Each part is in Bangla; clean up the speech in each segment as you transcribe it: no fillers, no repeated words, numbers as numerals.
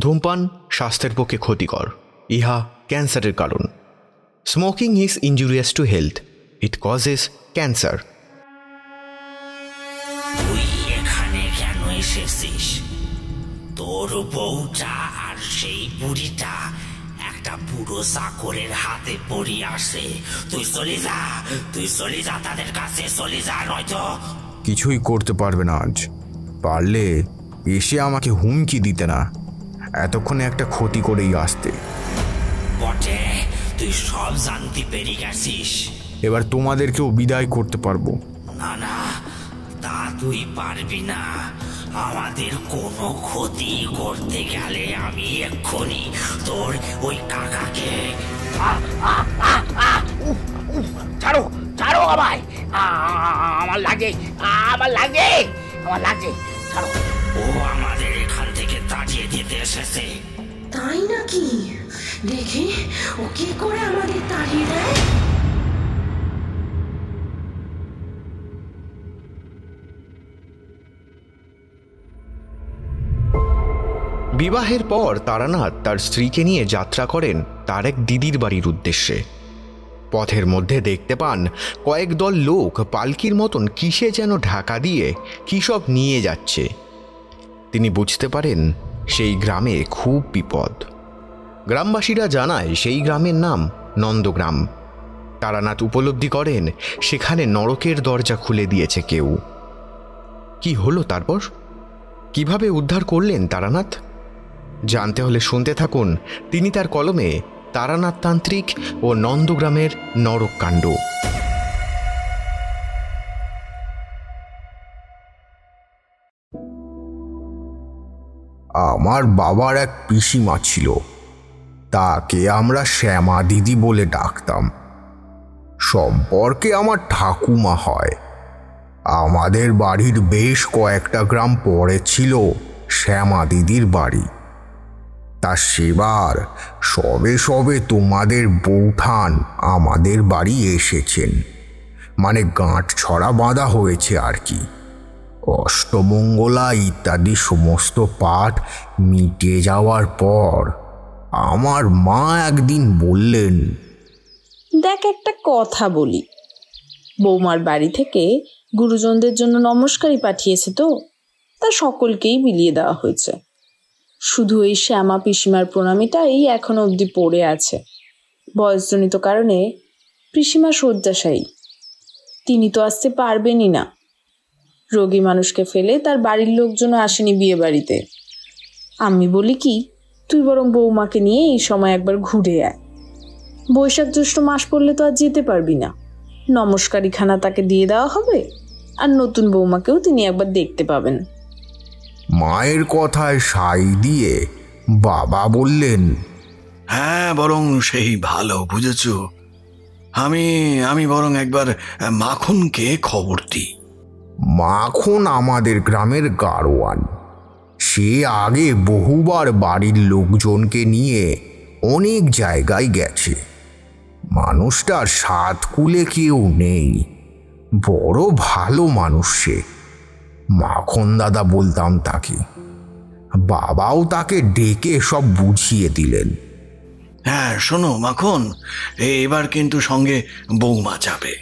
ধূমপান স্বাস্থ্যের পক্ষে ক্ষতিকর, ইহা ক্যান্সারের কারণ। Smoking is injurious to health, it causes cancer. তুই এখানে কেন এসেছিস? তোর বউটা আর সেই বুড়িটা একটা বুড়ো চাকরের হাতে পড়ে আসে। তুই চলে যা তাদের কাছে চলে যা, নয়তো কিছুই করতে পারবে না। আজ পারলে এসে আমাকে হুমকি দিতে না, এতক্ষণে একটা ক্ষতি করেই আসতে। বটে, তুই সব জানতে পেরে গেছিস। এবার তোমাদেরকেও বিদায় করতে পারবো। না, তা তুই পারবি না। আমাদের কোনো ক্ষতি করতে গেলে আমি এক্ষুনি তোর ওই কাকাকে। ছাড়ো ছাড়ো আমায়, আমার লাগে ছাড়ো। ও আমাদের এখান থেকে তাড়িয়ে দিতে এসেছে। তাই নাকি? দেখে ও কি করে আমাদের তাড়িয়ে দেয়। বিবাহের পর তারানাথ তার স্ত্রীকে নিয়ে যাত্রা করেন তার এক দিদির বাড়ির উদ্দেশ্যে। পথের মধ্যে দেখতে পান কয়েক দল লোক পালকির মতন কিসে যেন ঢাকা দিয়ে কী সব নিয়ে যাচ্ছে। তিনি বুঝতে পারেন সেই গ্রামে খুব বিপদ। গ্রামবাসীরা জানায় সেই গ্রামের নাম নন্দগ্রাম। তারানাথ উপলব্ধি করেন সেখানে নরকের দরজা খুলে দিয়েছে কেউ। কি হলো তারপর? কিভাবে উদ্ধার করলেন তারানাথ? জানতে হলে শুনতে থাকুন তিনি তার কলমে তারানাথ তান্ত্রিক ও নন্দগ্রামের নরককাণ্ড। আমার বাবার এক পিসিমা ছিল, তাকে আমরা শ্যামা দিদি বলে ডাকতাম। সম্পর্কে আমার ঠাকুমা হয়। আমাদের বাড়ির বেশ কয়েকটা গ্রাম পরে ছিল শ্যামা দিদির বাড়ি। তা সেবার সবে তোমাদের বৌঠান আমাদের বাড়ি এসেছেন, মানে গাঁট ছড়া বাঁধা হয়েছে আর কি। অষ্টমঙ্গলা ইত্যাদি সমস্ত পাঠ মিটে যাওয়ার পর আমার মা একদিন বললেন, দেখ একটা কথা বলি, বৌমার বাড়ি থেকে গুরুজনদের জন্য নমস্কারই পাঠিয়েছে, তো তা সকলকেই বিলিয়ে দেওয়া হয়েছে। শুধু এই শ্যামা পিসিমার প্রণামীটাই এখনো অবধি পড়ে আছে। বয়সজনিত কারণে পিসিমা শয্যাশায়ী, তিনি তো আসতে পারবেনই না। রোগী মানুষকে ফেলে তার বাড়ির লোকজন আসেনি বিয়ে বাড়িতে। আমি বলি কি, তুই বরং বৌমাকে নিয়ে এই সময় একবার ঘুরে আয়। বৈশাখ জ্যৈষ্ঠ মাস পড়লে তো আর যেতে পারবি না। নমস্কারীখানা তাকে দিয়ে দেওয়া হবে, আর নতুন বৌমাকেও তিনি একবার দেখতে পাবেন। মায়ের কথায় সাই দিয়ে বাবা বললেন, হ্যাঁ বরং সেই ভালো, বুঝেছ। আমি বরং একবার মাখনকে খবর দিই। মাখন আমাদের গ্রামের গাড়োয়ান। সে আগে বহুবার বাড়ির লোকজনকে নিয়ে অনেক জায়গায় গেছে। মানুষটার সাত কুলে কেউ নেই, বড় ভালো মানুষ সে। মাখন দাদা বলতাম তাকে। বাবাও তাকে ডেকে সব বুঝিয়ে দিলেন। হ্যাঁ শোনো মাখন, এবার কিন্তু সঙ্গে বৌমা যাবে,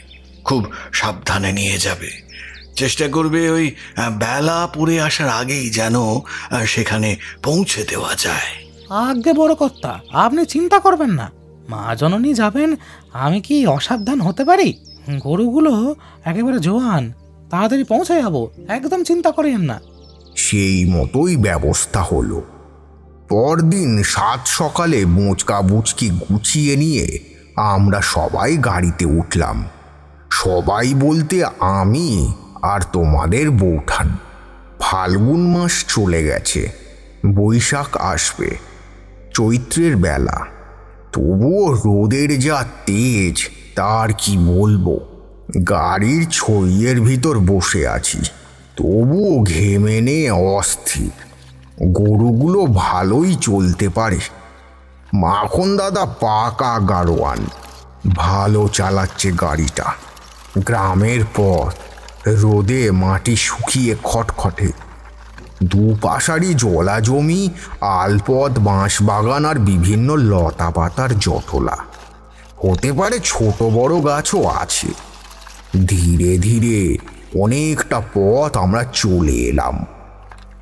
খুব সাবধানে নিয়ে যাবে। চেষ্টা করবে ওই বেলা পড়ে আসার আগেই যেন সেখানে পৌঁছে দেওয়া যায়। আগে বড় কর্তা, আপনি চিন্তা করবেন না। মা জননী যাবেন, আমি কি অসাবধান হতে পারি? গরুগুলো একেবারে জোয়ান, তাড়াতাড়ি পৌঁছে যাবো, একদম চিন্তা করেন না। সেই মতোই ব্যবস্থা হলো। পরদিন সাত সকালে বোঁচকা বুচকি গুছিয়ে নিয়ে আমরা সবাই গাড়িতে উঠলাম। সবাই বলতে আমি আর তোমাদের বৌঠান। ফাল্গুন মাস চলে গেছে, বৈশাখ আসবে। চৈত্রের বেলা, তবুও রোদের যা তেজ তার কি বলবো। গাড়ির ছইয়ের ভিতর বসে আছি, তবুও ঘেমে নিয়ে অস্থির। গরুগুলো ভালোই চলতে পারে। মাখন দাদা পাকা গাড়োয়ান, ভালো চালাচ্ছে গাড়িটা। গ্রামের পথ, রোদে মাটি শুকিয়ে খটখটে। দুপাশারি জলা জমি, আলপথ, বাঁশবাগান আর বিভিন্ন লতা পাতার জটলা। হতে পারে ছোট বড় গাছও আছে। ধীরে ধীরে অনেকটা পথ আমরা চলে এলাম।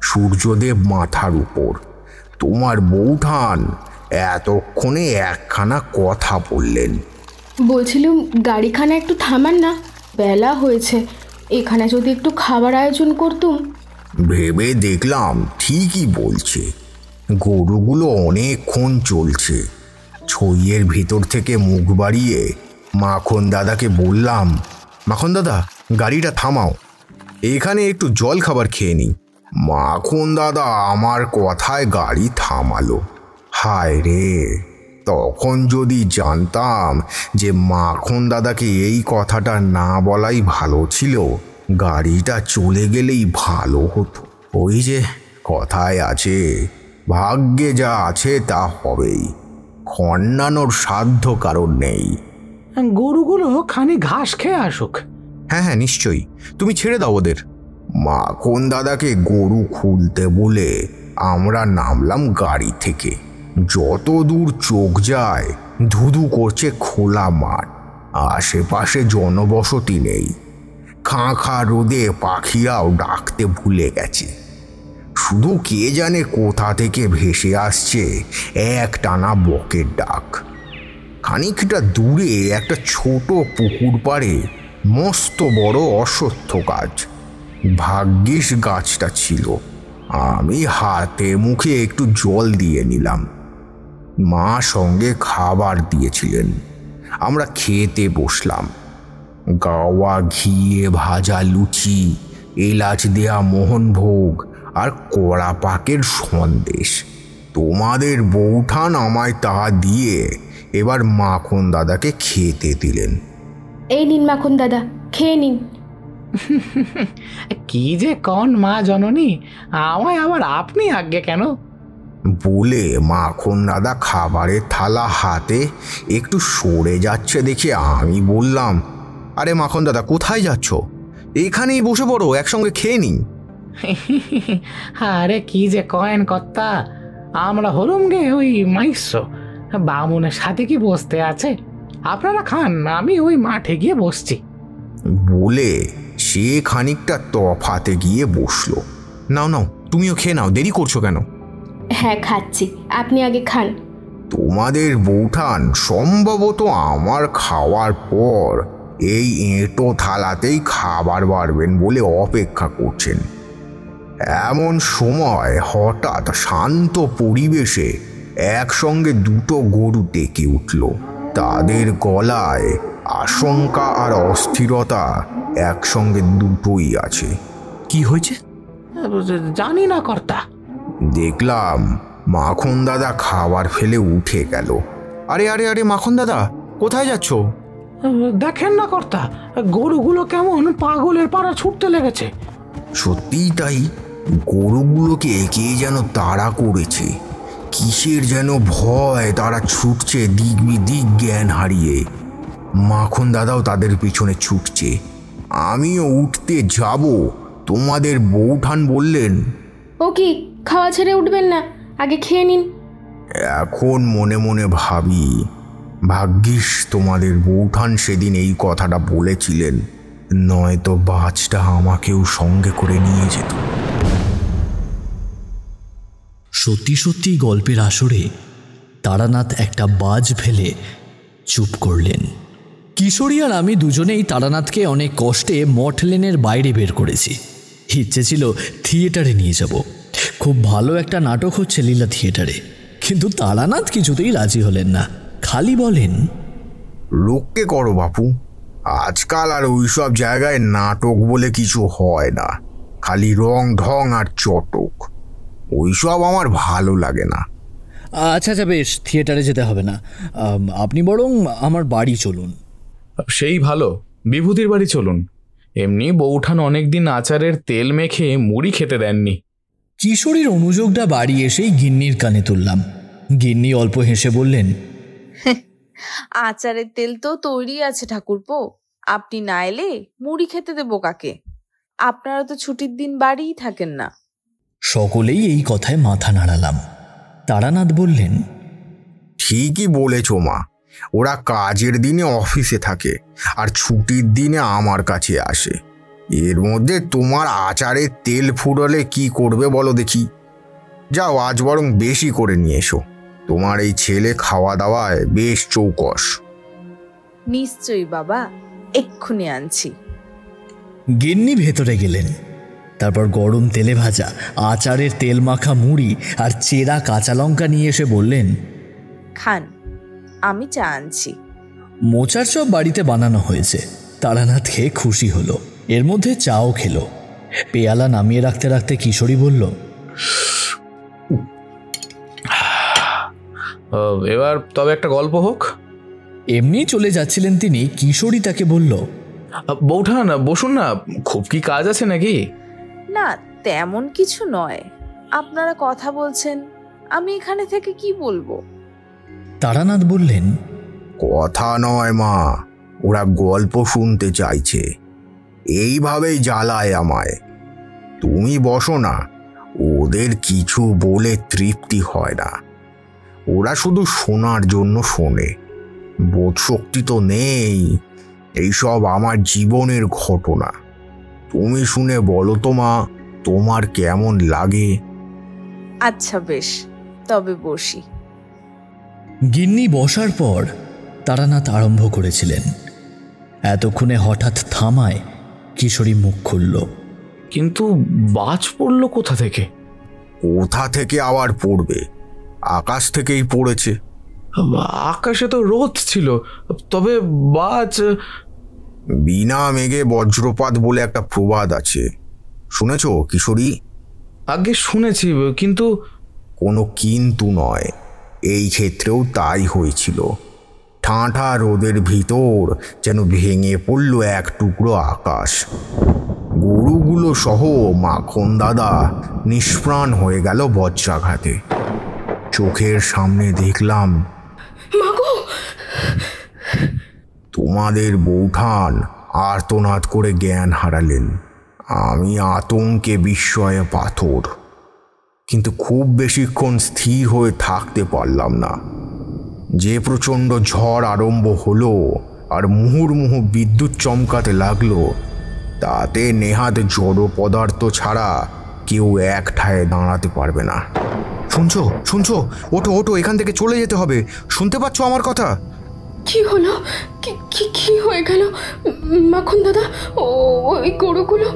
সূর্যদেব মাথার উপর। তোমার বৌঠান এতক্ষণে একখানা কথা বললেন। বলছিলাম গাড়িখানা একটু থামান না, বেলা হয়েছে, এখানে যদি একটু খাবার আয়োজন করতুম। ভেবে দেখলাম ঠিকই বলছে। গরুগুলো অনেকক্ষণ চলছে। ছইয়ের ভিতর থেকে মুখ বাড়িয়ে মাখন দাদাকে বললাম, মাখন দাদা, গাড়িটা থামাও, এখানে একটু জল খাবার খেয়ে নিই। মাখন দাদা আমার কথায় গাড়ি থামালো। হায় রে, তখন যদি জানতাম যে মাখন দাদাকে এই কথাটা না বলাই ভালো ছিল, গাড়িটা চলে গেলেই ভালো হতো। ওই যে কথায় আছে, ভাগ্যে যা আছে তা হবেই, খণ্ডানোর সাধ্য কারণ নেই। গরুগুলো খানি ঘাস খেয়ে আসুক। হ্যাঁ হ্যাঁ, নিশ্চয়ই, তুমি ছেড়ে দাও ওদের। মাখন দাদাকে গরু খুলতে বলে আমরা নামলাম গাড়ি থেকে। যত দূর চোখ যায় ধুধু করছে খোলা মাঠ, আশেপাশে জনবসতি নেই। খাঁ খাঁ রোদে পাখিরাও ডাকতে ভুলে গেছে। শুধু কে জানে কোথা থেকে ভেসে আসছে এক টানা বকের ডাক। খানিকটা দূরে একটা ছোট পুকুর পাড়ে মস্ত বড় অশ্বত্থ গাছ। ভাগ্যিস গাছটা ছিল। আমি হাতে মুখে একটু জল দিয়ে নিলাম। মা সঙ্গে খাবার দিয়েছিলেন। আমরা খেতে বসলাম। গাওয়া ঘিয়ে ভাজা লুচি, এলাচ দেয়া মোহনভোগ আর কড়া পাকের সন্দেশ। তোমাদের বৌঠান আমায় তা দিয়ে এবার মাখন দাদাকে খেতে দিলেন। এই নিন মাখন দাদা, খেয়ে নিন। কি যে কন মা জননী, আমায় আবার আপনি আজ্ঞে কেন? বলে মাখন দাদা খাবারের থালা হাতে একটু সরে যাচ্ছে দেখে আমি বললাম, আরে মাখন দাদা, কোথায় যাচ্ছ? এখানেই বসে পড়ো, একসঙ্গে খেয়ে নিই। আরে কি যে কয়েন কর্তা, আমরা হলুম গে ওই মাইস্য, বামুনের সাথে কি বসতে আছে? আপনারা খান, আমি ওই মাঠে গিয়ে বসছি। বলে সে খানিকটা তফাতে গিয়ে বসলো। নাও নাও, তুমিও খেয়ে নাও, দেরি করছো কেন? হ্যাঁ খাচ্ছি, আপনি আগে খান। তোমাদের বৌঠান সম্ভবত আমার খাওয়ার পর এই এঁটো থালাতেই খাবার বাড়বেন বলে অপেক্ষা করছেন। এমন সময় হঠাৎ শান্ত পরিবেশে একসঙ্গে দুটো গরু ডেকে উঠল। তাদের গলায় আশঙ্কা আর অস্থিরতা একসঙ্গে দুটোই আছে। কি হয়েছে জানি না কর্তা। দেখলাম মাখন দাদা খাবার ফেলে উঠে গেল। আরে আরে আরে মাখন দাদা, কোথায় যাচ্ছ? দেখেন না কর্তা, গরুগুলো কেমন পাগলের পাড়া ছুটতে লেগেছে। সত্যিই তাই, গরুগুলোকে কে যেন তাড়া করেছে। কিসের যেন ভয় তারা ছুটছে দিক বিদিক জ্ঞান হারিয়ে। মাখন দাদাও তাদের পিছনে ছুটছে। আমিও উঠতে যাব, তোমাদের বৌঠান বললেন, ও কি, খাওয়া ছেড়ে উঠবেন না, আগে খেয়ে নিন। এখন মনে মনে ভাবি, ভাগ্যিস তোমাদের বৌঠান সেদিন এই কথাটা বলেছিলেন, নয়তো বাজটা আমাকেও সঙ্গে করে নিয়ে যেত। সত্যি সত্যি গল্পের আসরে তারানাথ একটা বাজ ফেলে চুপ করলেন। কিশোরী আর আমি দুজনেই তারানাথকে অনেক কষ্টে মঠ লেনের বাইরে বের করেছি। ইচ্ছে ছিল থিয়েটারে নিয়ে যাব, খুব ভালো একটা নাটক হচ্ছে লীলা থিয়েটারে, কিন্তু তারানাথ কিছুতেই রাজি হলেন না। খালি বলেন, রক্ষে করো বাপু, আজকাল আর ওইসব জায়গায় নাটক বলে কিছু হয় না, খালি রং ঢং আর চটক। ওইসব আমার ভালো লাগে না। আচ্ছা আচ্ছা বেশ, থিয়েটারে যেতে হবে না, আপনি বরং আমার বাড়ি চলুন। সেই ভালো, বিভূতির বাড়ি চলুন। এমনি বৌঠান অনেকদিন আচারের তেল মেখে মুড়ি খেতে দেননি। কিশোরীর অনুযোগটা বাড়ি এসেই গিন্নির কানে তুললাম। গিন্নি অল্প হেসে বললেন, আচারের তেল তো তৈরি আছে ঠাকুরপো, আপনি না এলে মুড়ি খেতে দেবো কাকে? আপনারা তো ছুটির দিন বাড়িই থাকেন না। সকলেই এই কথায় মাথা নাড়ালাম। তারানাথ বললেন, ঠিকই বলেছ মা, ওরা কাজের দিনে অফিসে থাকে আর ছুটির দিনে আমার কাছে আসে। এর মধ্যে তোমার আচারে তেল ফুরলে কি করবে বলো দেখি। যাও, আজ বরং বেশি করে নিয়ে এসো, তোমার এই ছেলে খাওয়া দাওয়ায় বেশ চৌকস। নিশ্চয়ই বাবা, এক্ষুনি আনছি। গিন্নি ভেতরে গেলেন। তারপর গরম তেলে ভাজা আচারের তেল মাখা মুড়ি আর চেরা কাঁচা লঙ্কা নিয়ে এসে বললেন, খান, আমি চা আনছি। মোচার চপ বাড়িতে বানানো হয়েছে। তারানাথ খেয়ে খুশি হলো, এর মধ্যে চাও খেলো। পেয়ালা নামিয়ে রাখতে রাখতে কিশোরী বলল, এবার তবে একটা গল্প হোক। এমনি চলে যাচ্ছিলেন তিনি, কিশোরী তাকে বলল, বৌঠান বসুন না, খুব কি কাজ আছে নাকি? না, তেমন কিছু নয়। আপনারা কথা বলছেন, আমি এখানে থেকে কি বলবো? তারানাথ বললেন, কথা নয় মা, ওরা গল্প শুনতে চাইছে, এইভাবেই জ্বালায় আমায়। তুমি বসো না, ওদের কিছু বলে তৃপ্তি হয় না, ওরা শুধু শোনার জন্য শোনে, বোধশক্তি তো নেই। এইসব আমার জীবনের ঘটনা, তুমি শুনে বলো তো মা, তোমার কেমন লাগে? আচ্ছা বেশ, তবে বসি। গিন্নি বসার পর তারানাথ আরম্ভ করেছিলেন। এতক্ষণে হঠাৎ থামায় কিশোরী মুখ খুলল। কিন্তু বাজ পড়লো কোথা থেকে? কোথা থেকে আবার পড়বে, আকাশ থেকেই পড়েছে। আকাশে তো রোদ ছিল, তবে বাজ। বিনা মেঘে বজ্রপাত বলে একটা প্রবাদ আছে, শুনেছ কিশোরী? আগে শুনেছি, কিন্তু। কোনো কিন্তু নয়, এই ক্ষেত্রেও তাই হয়েছিল। ঠাঁঠা রোদের ভিতর যেন ভেঙে পড়ল এক টুকরো আকাশ। গরুগুলো সহ মাখন দাদা নিষ্প্রাণ হয়ে গেল বজ্রাঘাতে। চোখের সামনে দেখলাম তোমাদের বৌঠান আর্তনাদ করে জ্ঞান হারালেন। আমি আতঙ্কে বিস্ময়ে পাথর, কিন্তু খুব বেশিক্ষণ স্থির হয়ে থাকতে পারলাম না। যে প্রচণ্ড ঝড় আরম্ভ হলো আর মুহুর্মুহু বিদ্যুৎ চমকাতে লাগলো, তাতে নেহাত জড় পদার্থ ছাড়া কেউ এক ঠায়ে দাঁড়াতে পারবে না। শুনছো শুনছো, ওঠো ওঠো, এখান থেকে চলে যেতে হবে। শুনতে পাচ্ছ আমার কথা? কি হলো? কি হয়ে গেল মাখন দাদা? ওই গরুগুলো?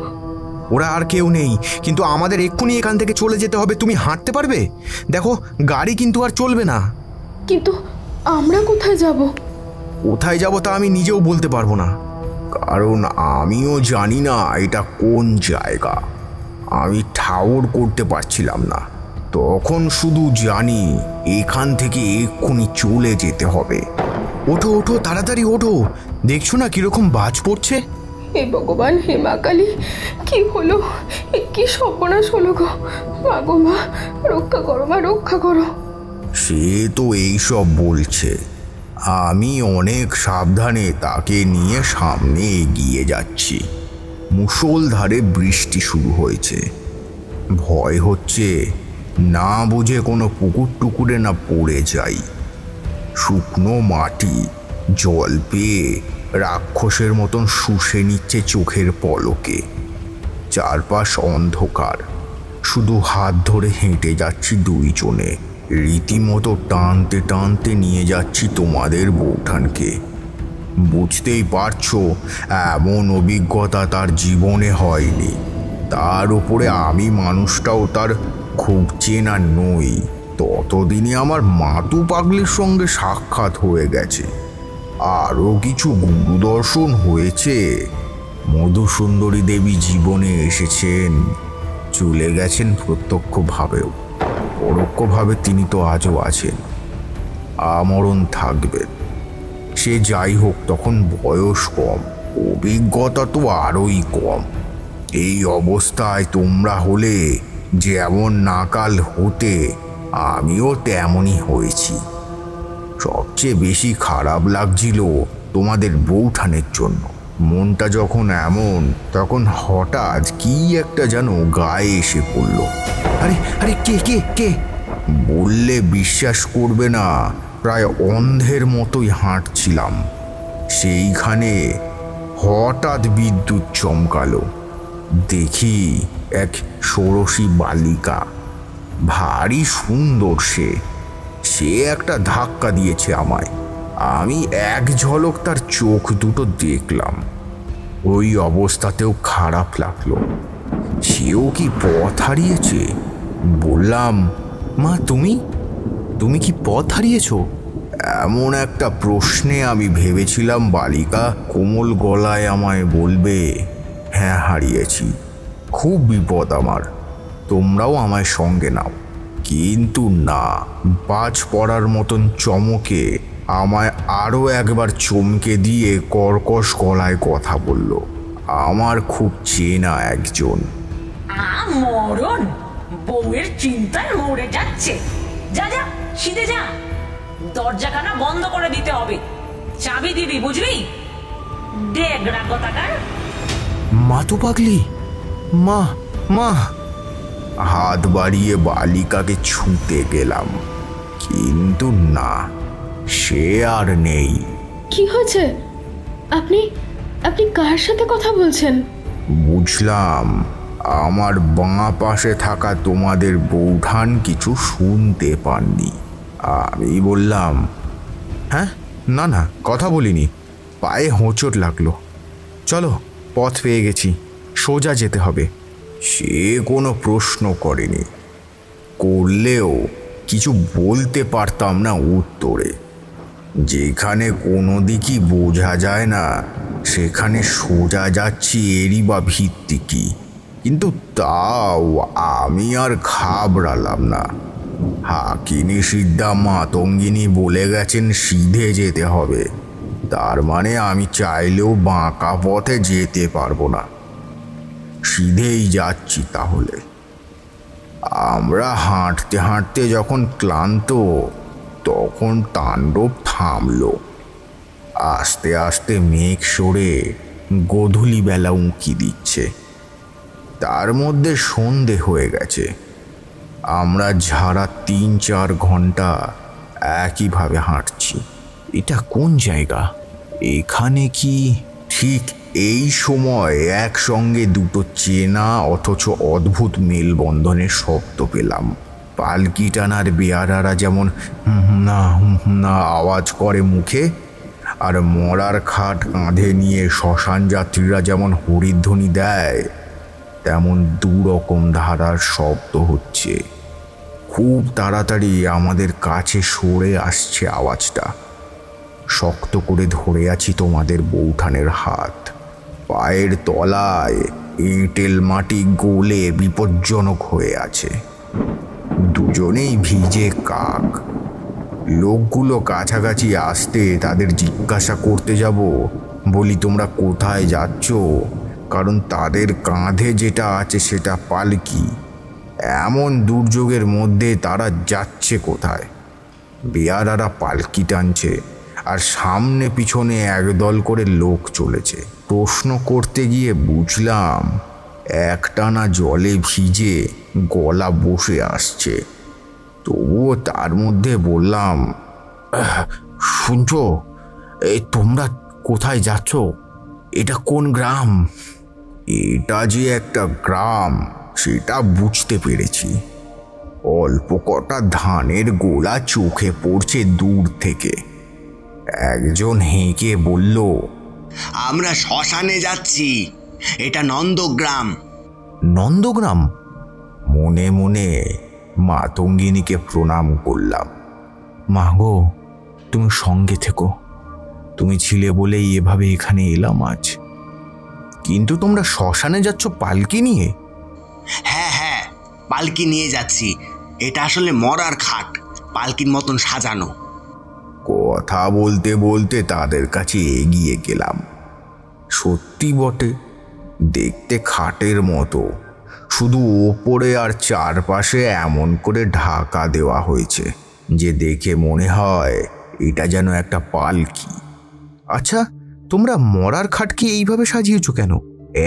ওরা আর কেউ নেই, কিন্তু আমাদের এক্ষুনি এখান থেকে চলে যেতে হবে। তুমি হাঁটতে পারবে? দেখো, গাড়ি কিন্তু আর চলবে না। কিন্তু আমরা কোথায় যাব? কোথায় যাব তা আমি নিজেও বলতে পারবো না, কারণ আমিও জানি না এটা কোন জায়গা। আমি ঠাউর করতে পারছিলাম না। তখন শুধু জানি এখান থেকে এক্ষুনি চলে যেতে হবে। ওঠো ওঠো, তাড়াতাড়ি ওঠো, দেখছো না কিরকম বাজ পড়ছে? হে ভগবান, হে মা কালী, কি হলো? কি সর্বনাশ হলো গো! মা গো মা, রক্ষা করো মা, রক্ষা করো। সে তো এইসব বলছে, আমি অনেক সাবধানে তাকে নিয়ে সামনে এগিয়ে যাচ্ছি। মুষলধারে বৃষ্টি শুরু হয়েছে। ভয় হচ্ছে না বুঝে কোনো পুকুর টুকুরে না পড়ে যাই। শুকনো মাটি জল পেয়ে রাক্ষসের মতন শুষে নিচ্ছে চোখের পলকে। চারপাশ অন্ধকার, শুধু হাত ধরে হেঁটে যাচ্ছি দুইজনে। রীতিমতো টানতে টানতে নিয়ে যাচ্ছি তোমাদের বৌঠানকে। বুঝতেই পারছো, এমন অভিজ্ঞতা তার জীবনে হয়নি। তার উপরে আমি মানুষটাও তার খুব চেনা নই। ততদিনে আমার মাতু পাগলির সঙ্গে সাক্ষাৎ হয়ে গেছে, আরও কিছু গুরুদর্শন হয়েছে। মধুসুন্দরী দেবী জীবনে এসেছেন, চলে গেছেন প্রত্যক্ষভাবেও, পরোক্ষভাবে তিনি তো আজও আছেন, আমরণ থাকবেন। সে যাই হোক, তখন বয়স কম, অভিজ্ঞতা তো আরোই কম। এই অবস্থায় তোমরা হলে যেমন নাকাল হতে, আমিও তেমনই হয়েছি। সবচেয়ে বেশি খারাপ লাগছিল তোমাদের বৌঠানের জন্য। মনটা যখন এমন, তখন হঠাৎ কি একটা যেন গায়ে এসে পড়ল। আরে আরে কে কে কে বললে বিশ্বাস করবে না, প্রায় অন্ধের মতোই হাঁটছিলাম। সেইখানে হঠাৎ বিদ্যুৎ চমকালো। দেখি এক ষোড়শী বালিকা, ভারী সুন্দর। সে একটা ধাক্কা দিয়েছে আমায়। আমি এক ঝলক তার চোখ দুটো দেখলাম। ওই অবস্থাতেও খারাপ লাগলো। সেও কি পথ হারিয়েছে? বললাম, মা তুমি কি পথ হারিয়েছ? এমন একটা প্রশ্নে আমি ভেবেছিলাম বালিকা কোমল গলায় আমায় বলবে, হ্যাঁ হারিয়েছি, খুব বিপদ আমার, তোমরাও আমায় সঙ্গে নাও। কিন্তু না, বাজ পড়ার মতন চমকে আমায় আরও একবার চমকে দিয়ে কর্কশ গলায় কথা বলল। আমার খুব চেনা একজন। মরণ, বউয়ের চিন্তায় মরে যাচ্ছে। যা যা, সিধে যা, দরজাখানা বন্ধ করে দিতে হবে, চাবি দিবি, বুঝলি? ডেগড়া কথাকার। মা তো পাগলি, মা মা। হাত বাড়িয়ে বালিকাকে ছুঁতে গেলাম, কিন্তু না, সে আর নেই। কি হয়েছে? আপনি আপনি কার সাথে কথা বলছেন? বুঝলাম আমার বাঁ পাশে থাকা তোমাদের বৌঠান কিছু শুনতে পাননি। আমি বললাম, হ্যাঁ, না না, কথা বলিনি, পায়ে হোঁচট লাগলো, চলো পথ পেয়ে গেছি, সোজা যেতে হবে। সে কোনো প্রশ্ন করেনি, করলেও কিছু বলতে পারতাম না উত্তরে। যেখানে কোনো দিকই বোঝা যায় না সেখানে সোজা যাচ্ছি, এরই বা ভিত্তি কি? কিন্তু তাও আমি আর ঘাবড়ালাম না। হাকিনী সিদ্ধা মাতঙ্গিনী বলে গেছেন সিধে যেতে হবে, তার মানে আমি চাইলেও বাঁকা পথে যেতে পারবো না। সিধেই যাচ্ছি তাহলে। আমরা হাঁটতে হাঁটতে যখন ক্লান্ত, তখন তাণ্ডব থামলো। আস্তে আস্তে মেঘ সরে গোধূলি বেলা উঁকি দিচ্ছে। তার মধ্যে সন্ধে হয়ে গেছে। আমরা ঝাড়া ৩-৪ ঘন্টা একইভাবে হাঁটছি। এটা কোন জায়গা? এখানে কি? ঠিক এই সময় একসঙ্গে দুটো চেনা অথচ অদ্ভুত মেলবন্ধনের শব্দ পেলাম। পালকি টানার বেয়ারারা যেমন না না আওয়াজ করে মুখে, আর মরার খাট কাঁধে নিয়ে শ্মশান যাত্রীরা যেমন হরিধ্বনি দেয়, তেমন দুরকম ধারার শব্দ হচ্ছে। খুব তাড়াতাড়ি আমাদের কাছে সরে আসছে আওয়াজটা। শক্ত করে ধরে আছি তোমাদের বৌঠানের হাত। পায়ের তলায় এঁটেল মাটি গলে বিপজ্জনক হয়ে আছে। দুজনেই ভিজে কাক। লোকগুলো কাছাকাছি আসতে তাদের জিজ্ঞাসা করতে যাব, বলি তোমরা কোথায় যাচ্ছ, কারণ তাদের কাঁধে যেটা আছে সেটা পালকি। এমন দুর্যোগের মধ্যে তারা যাচ্ছে কোথায়? বেয়ারারা পালকি টানছে, আর সামনে পিছনে একদল করে লোক চলেছে। প্রশ্ন করতে গিয়ে বুঝলাম একটানা জলে ভিজে গলা বসে আসছে। তবুও তার মধ্যে বললাম, শুনছো, এই তোমরা কোথায় যাচ্ছ? এটা কোন গ্রাম? এটা যে একটা গ্রাম সেটা বুঝতে পেরেছি। অল্প কটা ধানের গোলা চোখে পড়ছে দূর থেকে। একজন হেঁকে বলল, আমরা শ্মশানে যাচ্ছি, এটা নন্দগ্রাম। নন্দগ্রাম? মনে মনে মাতঙ্গিনীকে প্রণাম করলাম। মা গো, তুমি সঙ্গে থেকো, তুমি ছিলে বলেই এভাবে এখানে এলাম আজ। কিন্তু তোমরা শ্মশানে যাচ্ছ পালকি নিয়ে? হ্যাঁ হ্যাঁ, পালকি নিয়ে যাচ্ছি। এটা আসলে মরার খাট, পালকির মতন সাজানো। কথা বলতে বলতে তাদের কাছে এগিয়ে গেলাম। সত্যি বটে, দেখতে খাটের মতো, শুধু ওপরে আর চারপাশে এমন করে ঢাকা দেওয়া হয়েছে যে দেখে মনে হয় এটা যেন একটা পালকি। আচ্ছা, তোমরা মরার খাটকে এইভাবে সাজিয়েছো কেন?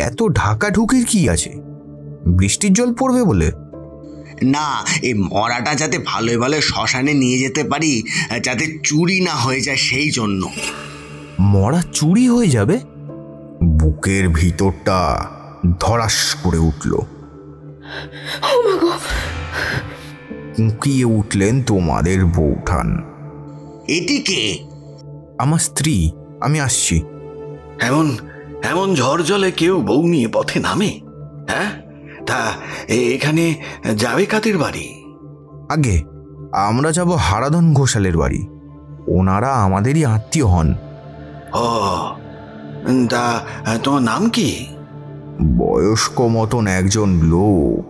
এত ঢাকাঢুকির কি আছে? বৃষ্টির জল পড়বে বলে? না, এই মরাটা যাতে ভালোই ভালো শ্মশানে নিয়ে যেতে পারি, যাতে চুরি না হয়ে যায় সেই জন্য। মরা চুরি হয়ে যাবে? বুকের ভিতরটা ধরাস করে উঠল। কুঁকিয়ে উঠলেন তোমাদের বৌঠান। এটি কে? আমার স্ত্রী, আমি আসছি। এমন এমন ঝড় জলে কেউ বউ নিয়ে পথে নামে? হ্যাঁ, তা এখানে যাবে কাদের বাড়ি? আগে আমরা যাব হারাধন ঘোষালের বাড়ি। ওনারা আমাদেরই আত্মীয় হন। ও, তা তোমার নাম কি? বয়স্ক মতন একজন লোক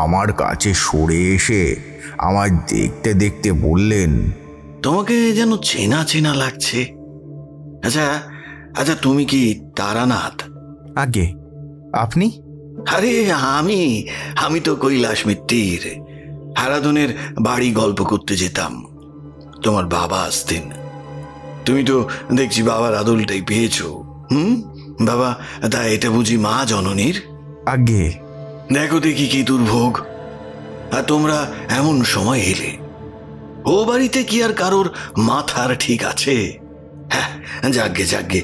আমার কাছে সরে এসে আমার দেখতে দেখতে বললেন, তোমাকে যেন চেনা চেনা লাগছে। আচ্ছা আচ্ছা, তুমি কি তারানাথ? আগে আপনি? আরে আমি তো কৈলাস মিত্তির। হারাধনের বাড়ি গল্প করতে যেতাম, তোমার বাবা আসতেন। তুমি তো দেখছি বাবার আদলটাই পেয়েছো। বাবা, তা এটা বুঝি মা জননীর? আগে দেখো দেখি কি দুর্ভোগ, আর তোমরা এমন সময় এলে। ও বাড়িতে কি আর কারোর মাথার ঠিক আছে? হ্যাঁ, যাগ্গে যাগ্গে,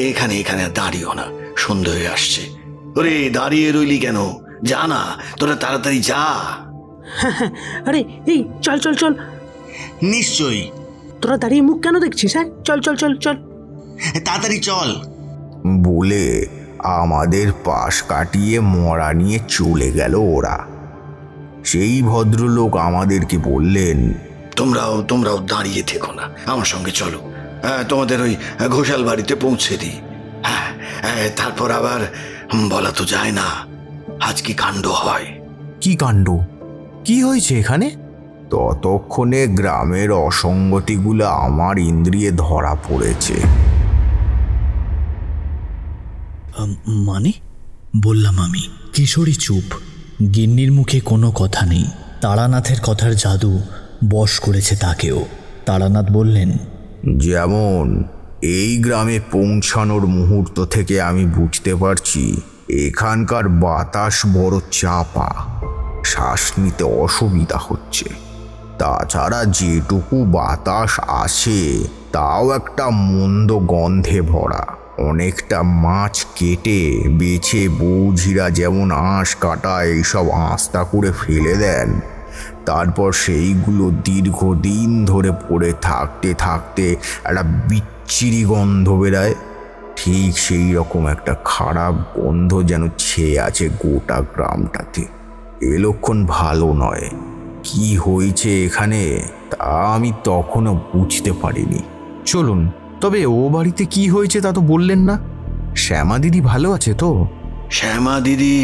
এখানে এখানে দাঁড়িও না, সন্ধ্যে হয়ে আসছে। ওরে, দাঁড়িয়ে রইলি কেন? যা না, তোরা তাড়াতাড়ি যা। আরে এই চল চল চল। নিশ্চয়ই। তোরা দাঁড়িয়ে মুখ কেন দেখছিস? হ্যাঁ, চল চল চল চল, তাড়াতাড়ি চল বলে আমাদের পাশ কাটিয়ে মরা নিয়ে চলে গেল ওরা। সেই ভদ্রলোক আমাদেরকে বললেন, তোমরাও দাঁড়িয়ে থেকো না, আমার সঙ্গে চলো। তোমাদের ওই ঘোষাল বাড়িতে পৌঁছে দিই। হ্যাঁ, তারপর আবার বলা তো যায় না আজ কি কাণ্ড হয়। কি কাণ্ড? কি হয়েছে এখানে? ততক্ষণে গ্রামের অসঙ্গতিগুলো আমার ইন্দ্রিয়ে ধরা পড়েছে। মানে? বললাম আমি। কিশোরী চুপ। গিন্নির মুখে কোনো কথা নেই। তারানাথের কথার জাদু বশ করেছে তাকেও। তারানাথ বললেন, যেমন এই গ্রামে পৌঁছানোর মুহূর্ত থেকে আমি বুঝতে পারছি এখানকার বাতাস বড় চাপা, শ্বাস নিতে অসুবিধা হচ্ছে। তাছাড়া যেটুকু বাতাস আসে তাও একটা মন্দ গন্ধে ভরা। অনেকটা মাছ কেটে বেছে বৌঝিরা যেমন আঁশ কাটা এইসব আস্তা করে ফেলে দেন, তারপর সেইগুলো দীর্ঘদিন ধরে পড়ে থাকতে থাকতে একটা বিচ্ছিরি গন্ধ বেরায়। ঠিক সেই রকম একটা খারাপ গন্ধ যেন ছেয়ে আছে গোটা গ্রামটাতে। এ লক্ষণ ভালো নয়। কি হয়েছে এখানে তা আমি তখনও বুঝতে পারিনি। চলুন, তবে ও বাড়িতে কি হয়েছে তা তো বললেন না। শ্যামা দিদি ভালো আছে তো? শ্যামা দিদি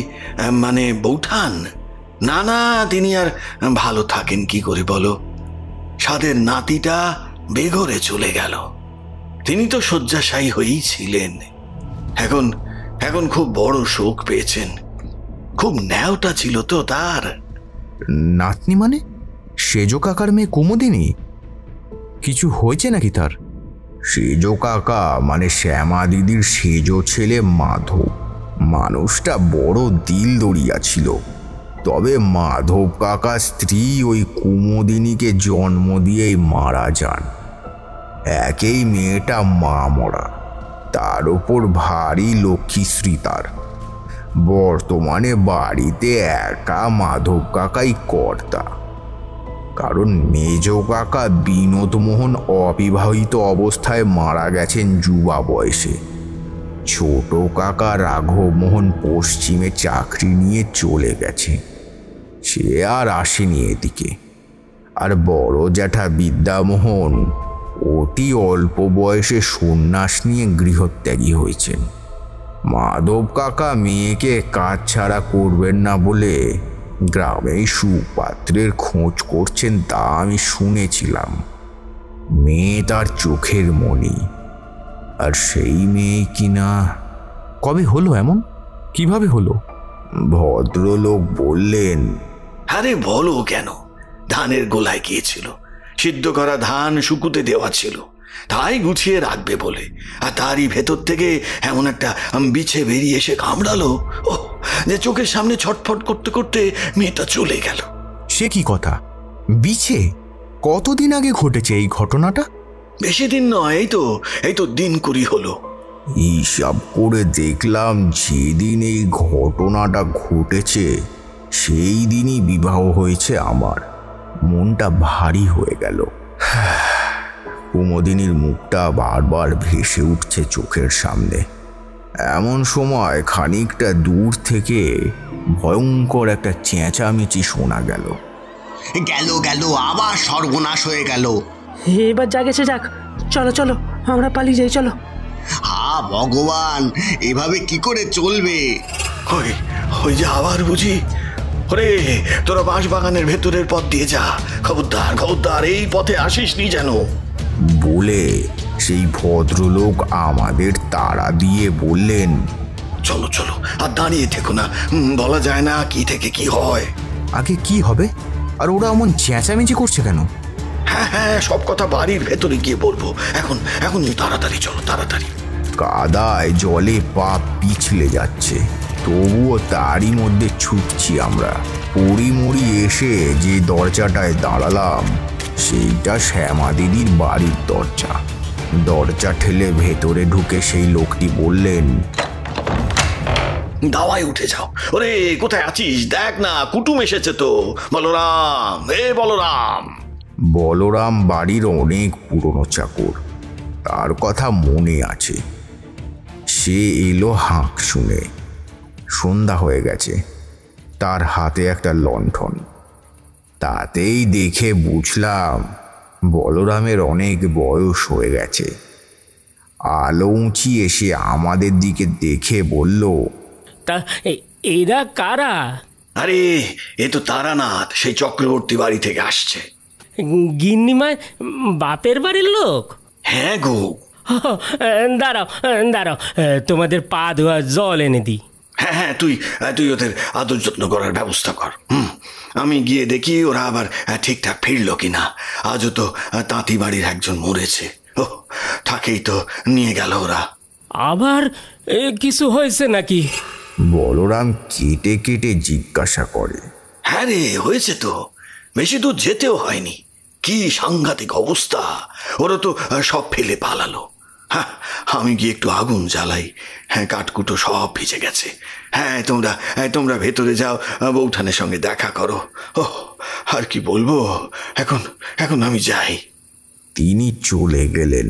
মানে বৌঠান? না না, তিনি আর ভালো থাকেন কি করে বলো? সাদের নাতিটা বেঘরে চলে গেল। তিনি তো শয্যাশায়ী হয়েই ছিলেন। এখন খুব বড় শোক পেয়েছেন। খুব ন্যাওটা ছিল তো তার। নাতনি মানে সেজো কাকার মেয়ে কুমুদিনী? কিছু হয়েছে নাকি তার? সেজো কাকা মানে শ্যামা দিদির সেজো ছেলে মাধব। মানুষটা বড় দিল দরিয়া ছিল। তবে মাধব কাকা স্ত্রী ওই কুমুদিনীকে জন্ম দিয়েই মারা যান। একেই মেয়েটা মা মরা, তার ওপর ভারী লক্ষ্মীশ্রী তার। বর্তমানে বাড়িতে একা মাধব কাকাই কর্তা। কারণ মেজ কাকা বিনোদমোহন অবিবাহিত অবস্থায় মারা গেছেন যুবা বয়সে। ছোট কাকা রাঘবমোহন পশ্চিমে চাকরি নিয়ে চলে গেছে, সে আর আসেনি এদিকে। আর বড় জ্যাঠা বিদ্যামোহন অতি অল্প বয়সে সন্ন্যাস নিয়ে গৃহত্যাগী হয়েছেন। মাধব কাকা মেয়েকে কাজ ছাড়া করবেন না বলে গ্রামে সুপাত্রের খোঁজ করছেন, তা আমি শুনেছিলাম। মেয়ে তার চোখের মণি, আর সেই মেয়ে কিনা। কবে হলো এমন? কিভাবে হলো? ভদ্রলোক বললেন, আরে বলো কেন, ধানের গোলায় গিয়েছিল। সিদ্ধ করা ধান শুকুতে দেওয়া ছিল, তাই গুছিয়ে রাখবে বলে, আর তারই ভেতর থেকে এমন একটা বিছে বেরিয়ে এসে কামড়ালো ও, যে চোখের সামনে ছটফট করতে করতে মেয়েটা চলে গেল। সে কি কথা? বিছে? কতদিন আগে ঘটেছে এই ঘটনাটা? বেশি দিন নয়, এই তো দিন 20 হলো। হিসাব করে দেখলাম যেদিন এই ঘটনাটা ঘটেছে সেই দিনই বিবাহ হয়েছে আমার। মনটা ভারী হয়ে গেল। কুমুদিনীর মুখটা বারবার ভেসে উঠছে চোখের সামনে। এমন সময় খানিকটা দূর থেকে ভয়ঙ্কর একটা চেঁচামেচি শোনা গেল। গেল আবার সর্বনাশ হয়ে গেল। এবার যা গেছে যাক, চলো চলো আমরা পালিয়ে যাই, চলো। হা ভগবান, এভাবে কি করে চলবে? ওই যে আবার বুঝি। ওরে, তোরা বাঁশ বাগানের ভেতরের পথ দিয়ে যা, খবরদার এই পথে আসিস নি যেন। বলে সেই ভদ্রলোক আমাদের তাড়া দিয়ে বললেন, চলো আর দাঁড়িয়ে থেকো না, বলা যায় না কি থেকে কি হয়। আগে কি হবে? আর ওরা এমন চেঁচামেচি করছে কেন? হ্যাঁ, সব কথা বাড়ির ভেতরে গিয়ে বলবো। এখন তাড়াতাড়ি চলো, তাড়াতাড়ি। কাদায় জলে পা পিছলে যাচ্ছে, তবুও তারই মধ্যে ছুটছি আমরা। পড়ি এসে যে দরজাটায় দাঁড়ালাম সেইটা শ্যামা দিদির বাড়ির দরজা। দরজা ঠেলে ভেতরে ঢুকে সেই লোকটি বললেন, দাওয়ায় উঠে যাও। ওরে, কোথায় আছিস? দেখ না, কুটুম এসেছে তো। বলরাম, বলরাম। বলরাম বাড়ির অনেক পুরনো চাকর, তার কথা মনে আছে। সে এলো হাঁক শুনে। সন্ধ্যা হয়ে গেছে, তার হাতে একটা লণ্ঠন। তাতেই দেখে বুঝলাম বলরামের অনেক বয়স হয়ে গেছে। আলো উঁচিয়ে এসে আমাদের দিকে দেখে বলল, তা এরা কারা? আরে, এ তো তারানাথ, সেই চক্রবর্তী বাড়ি থেকে আসছে। গিন্নিমায় বাপের বাড়ির লোক? হ্যাঁ গো। দাঁড়াও, তোমাদের পা ধোয়া জল এনে দিই। হ্যাঁ, তুই ওদের আদর যত্ন করার ব্যবস্থা কর। আমি গিয়ে দেখি ওরা আবার ঠিকঠাক ফিরলো কিনা। আজও তো তাঁতি বাড়ির একজন মরেছে। ও, থাকেই তো নিয়ে গেল ওরা। আবার কিছু হয়েছে নাকি? বলরাম কেটে কেটে জিজ্ঞাসা করে। হ্যাঁ রে, হয়েছে তো। বেশি দূর যেতেও হয়নি। কি সাংঘাতিক অবস্থা! ওরা তো সব ফেলে পালালো। হ্যাঁ, আমি গিয়ে একটু আগুন জ্বালাই। হ্যাঁ, কাঠকুটো সব ভিজে গেছে। হ্যাঁ, তোমরা ভেতরে যাও, বৌঠানের সঙ্গে দেখা করো। ও, আর কি বলবো, এখন আমি যাই। তিনি চলে গেলেন।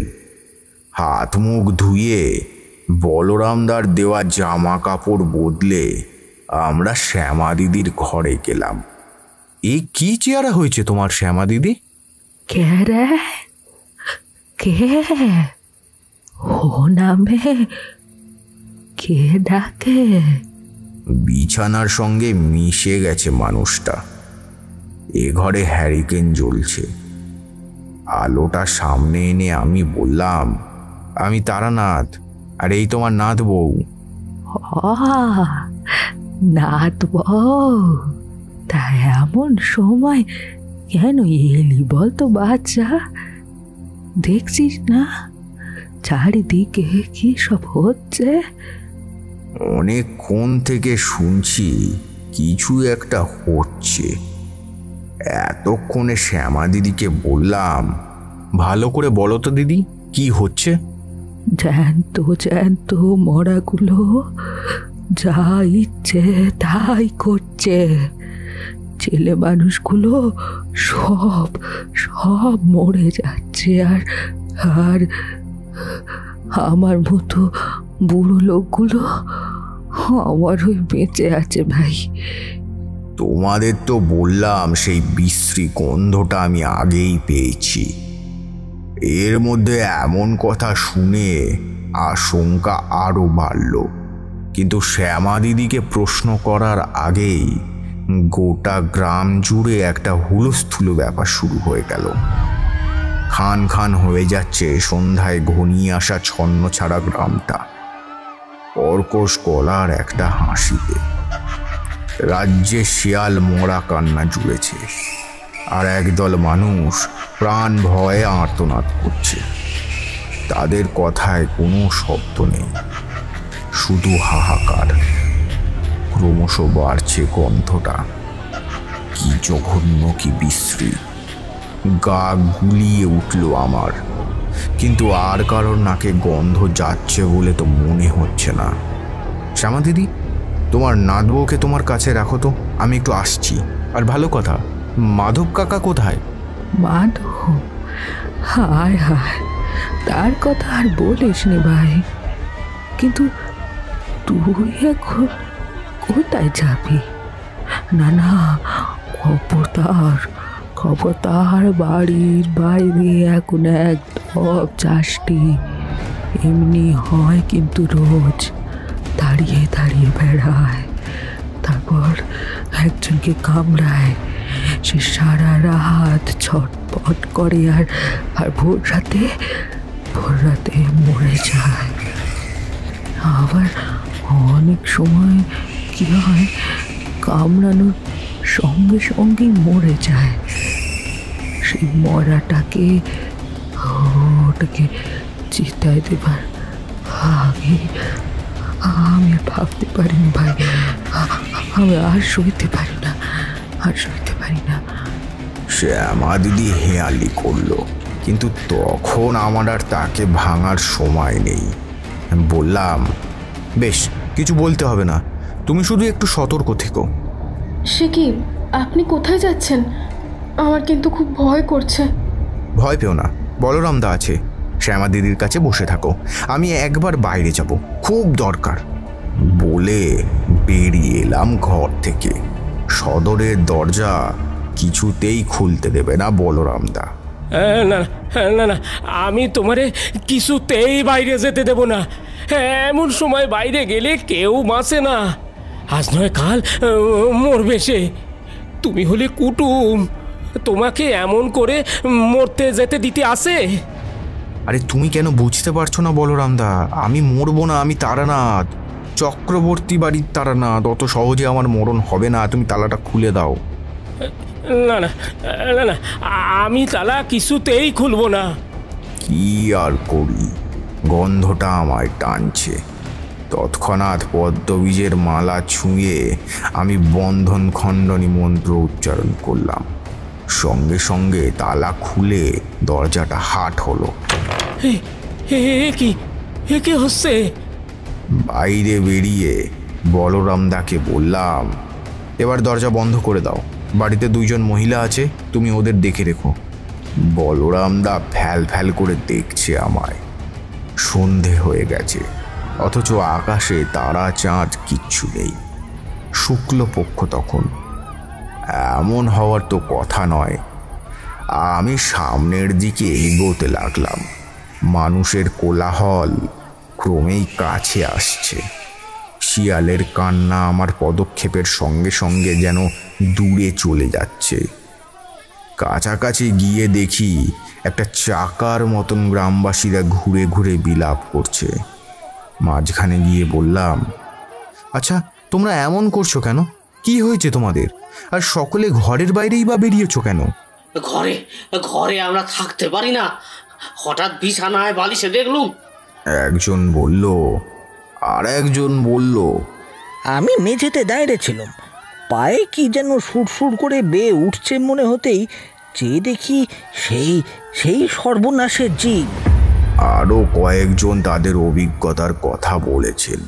হাত মুখ ধুয়ে বলরামদার দেওয়া জামা কাপড় বদলে আমরা শ্যামা দিদির ঘরে গেলাম। এই কি চেহারা হয়েছে তোমার শ্যামা দিদি? কে রে? কে? ও নামে কে ডাকে? বিছানার সঙ্গে মিশে গেছে মানুষটা। এ ঘরে হ্যারিকেন জ্বলছে। আলোটা সামনে এনে আমি বললাম, আমি তারানাথ, আর এই তোমার নাথ বউ। নাথ বউ? তা এমন সময় কেন এলি বলতো বাচ্চা? দেখছিস না চারিদিকে কি সব হচ্ছে? অনেকক্ষণ থেকে শুনছি কিছু একটা হচ্ছে। এতক্ষণে শ্যামা দিদিকে বললাম, ভালো করে বলো তো দিদি, কি হচ্ছে? জ্যান্ত মরাগুলো যা ইচ্ছে তাই করছে। ছেলে মানুষগুলো সব মরে যাচ্ছে, আর আমার মতো বুড়ো লোকগুলো আমার ওই বেঁচে আছে। ভাই, তোমাদের তো বললাম সেই বিশ্রী গন্ধটা আমি আগেই পেয়েছি। এর মধ্যে এমন কথা শুনে আশঙ্কা আরো বাড়ল। কিন্তু শ্যামা দিদিকে প্রশ্ন করার আগেই গোটা গ্রাম জুড়ে একটা হুলস্থুলো ব্যাপার শুরু হয়ে গেল। খান খান হয়ে যাচ্ছে সন্ধ্যায় ঘনিয়ে আসা ছন্ন ছাড়া গ্রামটা কর্কশ গলার একটা হাসিতে। রাজ্যে শিয়াল মরা কান্না জুড়েছে, আর একদল মানুষ প্রাণ ভয়ে আর্তনাদ করছে। তাদের কথায় কোনো শব্দ নেই, শুধু হাহাকার। ক্রমশ বাড়ছে গন্ধটা, কি জঘন্য, কি বিশ্রী। গা গুলিয়ে উঠল আমার, কিন্তু আর কারোর নাকে গন্ধ যাচ্ছে বলে তো মনে হচ্ছে না। শ্যামা দিদি, তোমার নাতবউকে তোমার কাছে রাখো তো, আমি একটু আসছি। আর ভালো কথা, মাধব কাকা কোথায়? মাধব? হায় হায়, তার কথা আর বলিস নি ভাই। কিন্তু তুই এখন কোথায় যাবি? না না, খবরদার বাড়ির বাইরে এখন একদম যাসনি। এমনি হয় কিন্তু রোজ দাঁড়িয়ে দাঁড়িয়ে বেড়ায়, তারপর একজনকে কামড়ায়, সে সারা রাত ছটপট করে আর ভোর রাতে মরে যায়। আবার অনেক সময় কি হয়, কামড়ানোর সঙ্গে সঙ্গেই মরে যায়। সেই মরাটাকে চিতায় দেবার আগে আমি ভাবতে পারিনি ভাই, আমি আর সইতে পারি না। শ্যামা দিদি হেয়ালি করলো, কিন্তু তখন আমার আর তাকে ভাঙার সময় নেই। বললাম, বেশ, কিছু বলতে হবে না, তুমি শুধু একটু সতর্ক থেকো। সে কি, আপনি কোথায় যাচ্ছেন? আমার কিন্তু খুব ভয় করছে। ভয় পেও না, বলরামদা আছে, শ্যামা দিদির কাছে বসে থাকো, আমি একবার বাইরে যাব, খুব দরকার। বলে বেরিয়ে এলাম ঘর থেকে। সদরের দরজা কিছুতেই খুলতে দেবে না বলরামদা। না না না, আমি তোমারে কিছুতেই বাইরে যেতে দেব না। এমন সময় বাইরে গেলে কেউ বাঁচে না, আজ নয় কাল মরবে সে। তুমি হলে কুটুম, তোমাকে এমন করে মরতে যেতে দিতে আসে? আরে তুমি কেন বুঝতে পারছো না বলরামদা? আমি মরবো না, আমি তারানাথ, চক্রবর্তী বাড়ির তারানাথ। অত সহজে আমার মরণ হবে না, তুমি তালাটা খুলে দাও। না না না না, আমি তালা কিছুতেই খুলবো না। কি আর করি, গন্ধটা আমায় টানছে। তৎক্ষণাৎ পদ্মবীজের মালা ছুঁয়ে আমি বন্ধন খণ্ডনী মন্ত্র উচ্চারণ করলাম। সঙ্গে সঙ্গে তালা খুলে দরজাটা হাট হলো। কি হচ্ছে? বাইরে বেরিয়ে বলরামদাকে বললাম, এবার দরজা বন্ধ করে দাও, বাড়িতে 2 জন মহিলা আছে, তুমি ওদের দেখে রেখো। বলরামদা ফ্যাল ফ্যাল করে দেখছে আমায়। সন্ধে হয়ে গেছে, অথচ আকাশে তারা চাঁদ কিচ্ছু নেই। শুক্লপক্ষ তখন। এমন হওয়ার তো কথা নয়। আমি সামনের দিকে এগোতে লাগলাম। মানুষের কোলাহল ক্রমেই কাছে আসছে। শিয়ালের কান্না আমার পদক্ষেপের সঙ্গে সঙ্গে যেন দূরে চলে যাচ্ছে। কাছাকাছি গিয়ে দেখি একটা চাকার মতন গ্রামবাসীরা ঘুরে ঘুরে বিলাপ করছে। মাঝখানে গিয়ে বললাম, আচ্ছা তোমরা এমন করছো কেন? কি হয়েছে তোমাদের? আর সকলে ঘরের বাইরেই বা বেরিয়েছো কেন? ঘরে আমরা থাকতে পারি না, হঠাৎ বিছানায় বালিশে দেখলুম। একজন বলল, আর একজন বলল, আমি মেঝেতে দাঁড়িয়ে ছিলাম, পায়ে কি যেন সুর করে বেয়ে উঠছে মনে হতেই চেয়ে দেখি সেই সর্বনাশের জীব। আরও কয়েকজন তাদের অভিজ্ঞতার কথা বলেছেন।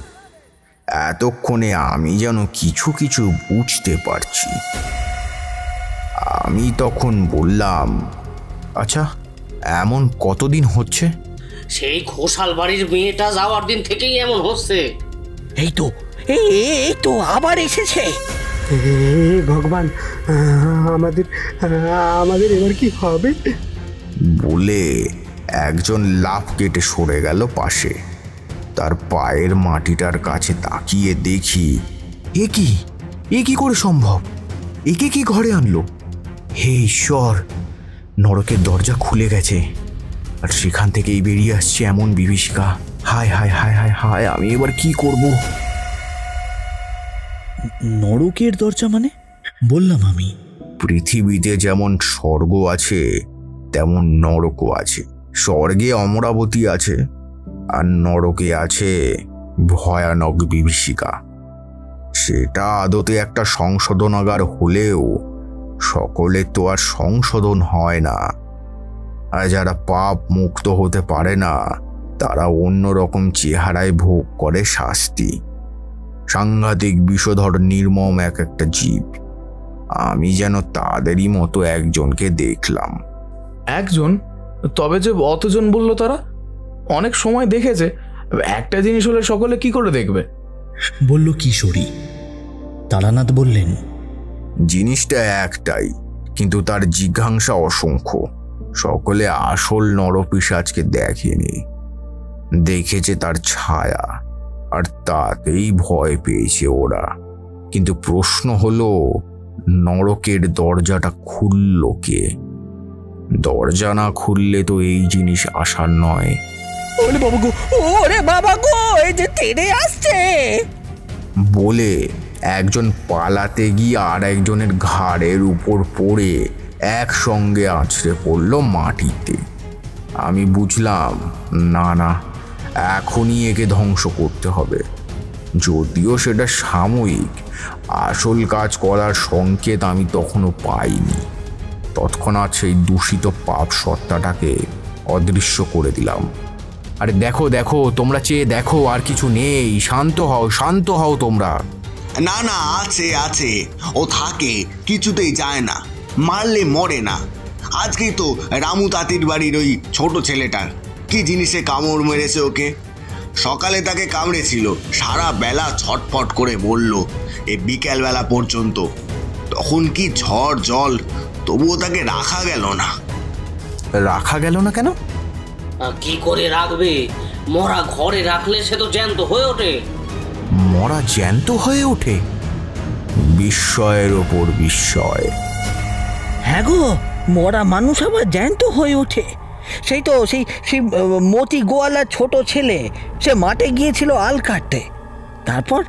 এতক্ষণে আমি যেন কিছু কিছু বুঝতে পারছি। আমি তখন বললাম, আচ্ছা এমন কতদিন হচ্ছে? সেই ঘোষাল বাড়ির মেয়েটা যাওয়ার দিন থেকেই এমন হচ্ছে। এই তো আবার এসেছে। ভগবান, আমাদের এবার কি হবে? বলে একজন লাফ কেটে সরে গেল পাশে। তার পায়ের মাটিটার কাছে তাকিয়ে দেখি, এ কি করে সম্ভব? একে কি ঘরে আনলো? হে ঈশ্বর, নরকের দরজা খুলে গেছে, আর সেখান থেকেই বেরিয়ে আসছে এমন বিভীষিকা। হায় হায় হায় হায় হায়, আমি এবার কি করব? নরকের দরজা মানে? বললাম আমি, পৃথিবীতে যেমন স্বর্গ আছে তেমন নরকও আছে। স্বর্গে অমরাবতী আছে, আর নরকে আছে ভয়ানক বিভীষিকা। সেটা আদতে একটা সংশোধনাগার হলেও সকলে তো আর সংশোধন হয় না। আর যারা পাপ মুক্ত হতে পারে না তারা অন্যরকম চেহারায় ভোগ করে শাস্তি। সাংঘাতিক বিষধর নির্মম এক একটা জীব। আমি যেন তাদেরই মতো একজনকে দেখলাম। একজন? তবে যে অতজন বললো তারা অনেক সময় দেখেছে, একটা জিনিস হলে সকলে কি করে দেখবে? বলল কিশোরী। তারানাথ বললেন, জিনিসটা একটাই, কিন্তু তার জিজ্ঞাসা অসংখ্য। সকলে আসল নরপিশাচকে দেখেনি, দেখেছে তার ছায়া, আর তাতেই ভয় পেয়েছে ওরা। কিন্তু প্রশ্ন হলো, নরকের দরজাটা খুলল কে? দরজা না খুললে তো এই জিনিস আসার নয়। ওরে বাবা গো, ওরে বাবা গো, এই যে তেড়ে আসছে বলে একজন পালাতে গিয়ে আর একজনের ঘাড়ের উপর পড়ে একসঙ্গে আছড়ে পড়ল মাটিতে। আমি বুঝলাম, না না, এখনই একে ধ্বংস করতে হবে। যদিও সেটা সাময়িক, আসল কাজ করার সংকেত আমি তখনও পাইনি। তৎক্ষণাৎ সেই দূষিত পাপ সত্তাটাকে অদৃশ্য করে দিলাম। আরে দেখো দেখো, তোমরা চেয়ে দেখো, আর কিছু নেই। শান্ত হও, শান্ত হও তোমরা। না না, আছে আছে, ও থাকে, কিছুতেই যায় না, মারলে মরে না। আজকেই তো রামু তাঁতির বাড়ির ওই ছোট ছেলেটার কি জিনিসে কামড় মেরেছে ওকে। সকালে তাকে কামড়েছিল, সারা বেলা ছটফট করে বলল, এ বিকেলবেলা পর্যন্ত। তখন কি ঝড় জল, তবুও তাকে রাখা গেল না। রাখা গেল না কেন? কি করে রাখবে? মরা ঘরে রাখলে সে তো জ্যান্ত হয়ে ওঠে। মরা জ্যান্ত হয়ে ওঠে? বিস্ময়ের ওপর বিস্ময়। হ্যাঁ গো, মরা মানুষ আবার জ্যান্ত হয়ে ওঠে। সেই তো সেই সেই মতি গোয়ালার ছোট ছেলে, সে মাঠে গিয়েছিল আল কাটতে। তারপর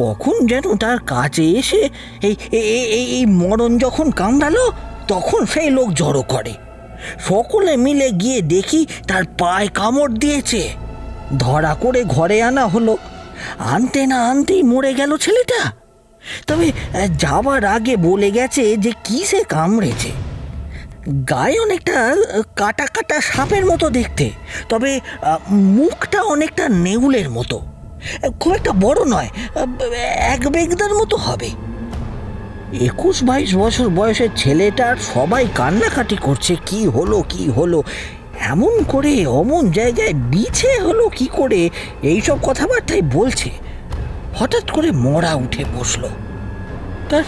কখন যেন তার কাছে এসে এই এই মরণ যখন কামড়ালো, তখন সেই লোক জড়ো করে। সকলে মিলে গিয়ে দেখি তার পায়ে কামড় দিয়েছে। ধরা করে ঘরে আনা হলো। আনতে না আনতেই মরে গেল ছেলেটা। তবে যাবার আগে বলে গেছে যে কিসে কামড়েছে। গায়ে অনেকটা কাটা কাটা সাপের মতো দেখতে, তবে মুখটা অনেকটা নেউলের মতো। খুব একটা বড় নয়, এক বেগদার মতো হবে। 21-22 বছর বয়সের ছেলেটার সবাই কান্নাকাটি করছে, কি হলো কি হলো, এমন করে অমন জায়গায় বিছে হলো কি করে, এইসব কথাবার্তাই বলছে। হঠাৎ করে মরা উঠে বসলো। তার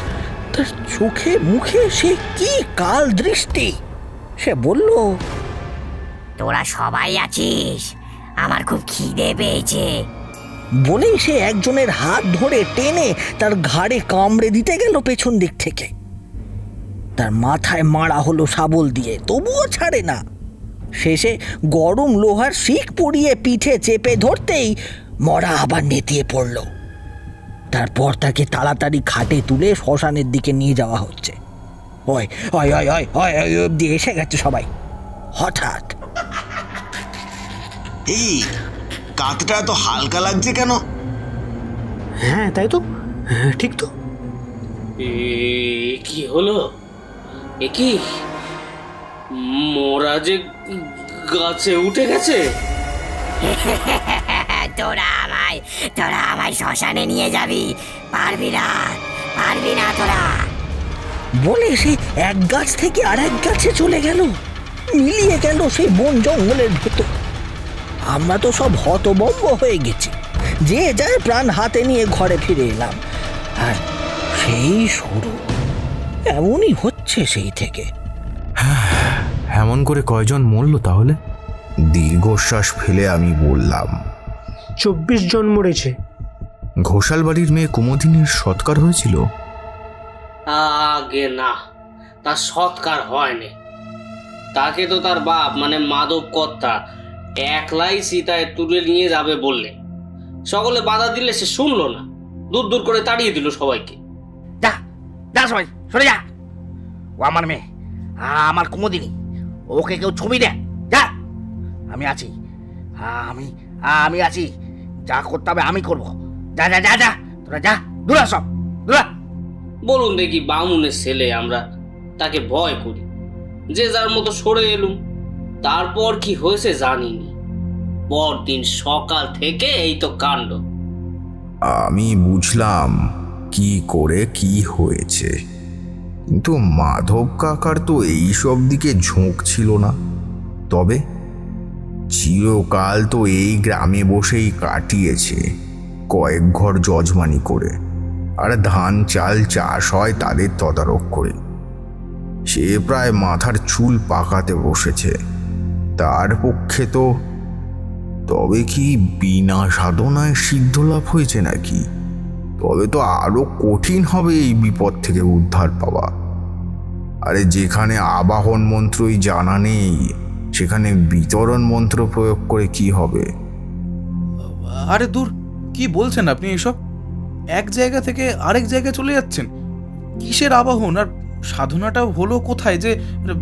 তার চোখে মুখে সে কি কাল দৃষ্টি। সে বলল, তোরা সবাই আছিস, আমার খুব খিদে পেয়েছে। বলেই সে একজনের হাত ধরে টেনে তার ঘাড়ে কামড়ে দিতে গেল পেছন দিক থেকে। তার মাথায় মারা হলো শাবল দিয়ে, তবুও ছাড়ে না। শেষে গরম লোহার শিক পরিয়ে পিঠে চেপে ধরতেই মরা আবার নেতিয়ে পড়ল। তারপর তাকে তাড়াতাড়ি খাটে তুলে শ্মশানের দিকে নিয়ে যাওয়া হচ্ছে। ওই ওই ওই ওই ওই অব্দি এসে গেছে সবাই। হঠাৎ, এই কাঁধটা তো হালকা লাগছে কেন? হ্যাঁ তাই তো, ঠিক তো। কি হলো? এ কি মোরা যে গাছে উঠে গেছে? তোরা আমায় শ্মশানে নিয়ে যাবি, পারবি না তোরা। বলে সে এক গাছ থেকে আর এক গাছে চলে গেল, মিলিয়ে গেল সেই বন জঙ্গলের ভেতর। আমরা তো সব হতভম্ব হয়ে গেছি, যে যার প্রাণ হাতে নিয়ে ঘরে ফিরে এলাম। আর সেই শুরু, এমনই হচ্ছে সেই থেকে। এমন করে কয়জন মরল তাহলে? দীর্ঘশ্বাস ফেলে আমি বললাম, 24 জন মরেছে। ঘোষাল বাড়ির মেয়ে কুমুদিনীর সৎকার হয়েছিল? আগে না, তার সৎকার হয়নি। তাকে তো তার বাপ মানে মাধব কর্তা একলাই সীতায় তুলে নিয়ে যাবে বললে। সকলে বাধা দিলে সে শুনলো না, দূর দূর করে তাড়িয়ে দিল সবাইকে। যা সবাই সরে যা, ও আমার মেয়ে, আমার কুমুদিনী, ওকে কেউ ছবি দেয়, যা। আমি আছি, আমি আমি আছি, যা করতে হবে আমি করব। যা যা যা যা, তোরা যা, দূরা সব দূরা। বলুন দেখি, বামুনের ছেলে আমরা, তাকে ভয় করি, যে যার মতো সরে এলুম। তারপর কি হয়েছে জানিনি, পরদিন সকাল থেকে এই তো কাণ্ড। আমি বুঝলাম কি করে কি হয়েছে, কিন্তু মাধব কাকার তো এইসব দিকে ঝোঁক ছিল না। তবে চিরকাল তো এই গ্রামে বসেই কাটিয়েছে, কয়েক ঘর যজমানি করে, আর ধান চাল চাষ হয় তাদের তদারক করে। সে প্রায় মাথার চুল পাকাতে বসেছে। তার পক্ষে তো তবে কি বিনা সাধনায় সিদ্ধ লাভ হয়েছে নাকি? তবে তো আরো কঠিন হবে এই বিপদ থেকে উদ্ধার পাওয়া। আরে যেখানে আবাহন মন্ত্রই জানা নেই, সেখানে বিতরণ মন্ত্র প্রয়োগ করে কি হবে? আরে দূর, কি বলছেন আপনি এসব? এক জায়গা থেকে আরেক জায়গায় চলে যাচ্ছেন। কিসের আবাহন আর সাধনাটা হলো কোথায় যে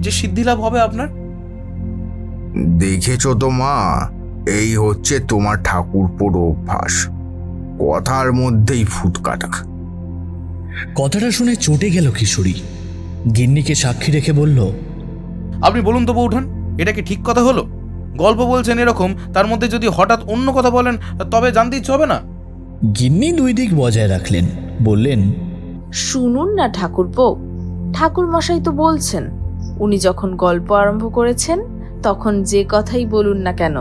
যে সিদ্ধি লাভ হবে আপনার? দেখেছ তো মা, এই হচ্ছে তোমার ঠাকুরপোর অভ্যাস, কথার মধ্যেই ফুট কাটা। কথাটা শুনে চটে গেল কিশোরী। গিন্নিকে সাক্ষী রেখে বলল, আপনি বলুন তো বৌঠান, এটা কি ঠিক কথা হলো? গল্প বলছেন এরকম, তার মধ্যে যদি হঠাৎ অন্য কথা বলেন তবে জানতে ইচ্ছে হবে না। গিন্নি দুই দিক বজায় রাখলেন, বললেন, শুনুন না ঠাকুরপো, ঠাকুর মশাই তো বলছেন, উনি যখন গল্প আরম্ভ করেছেন তখন যে কথাই বলুন না কেন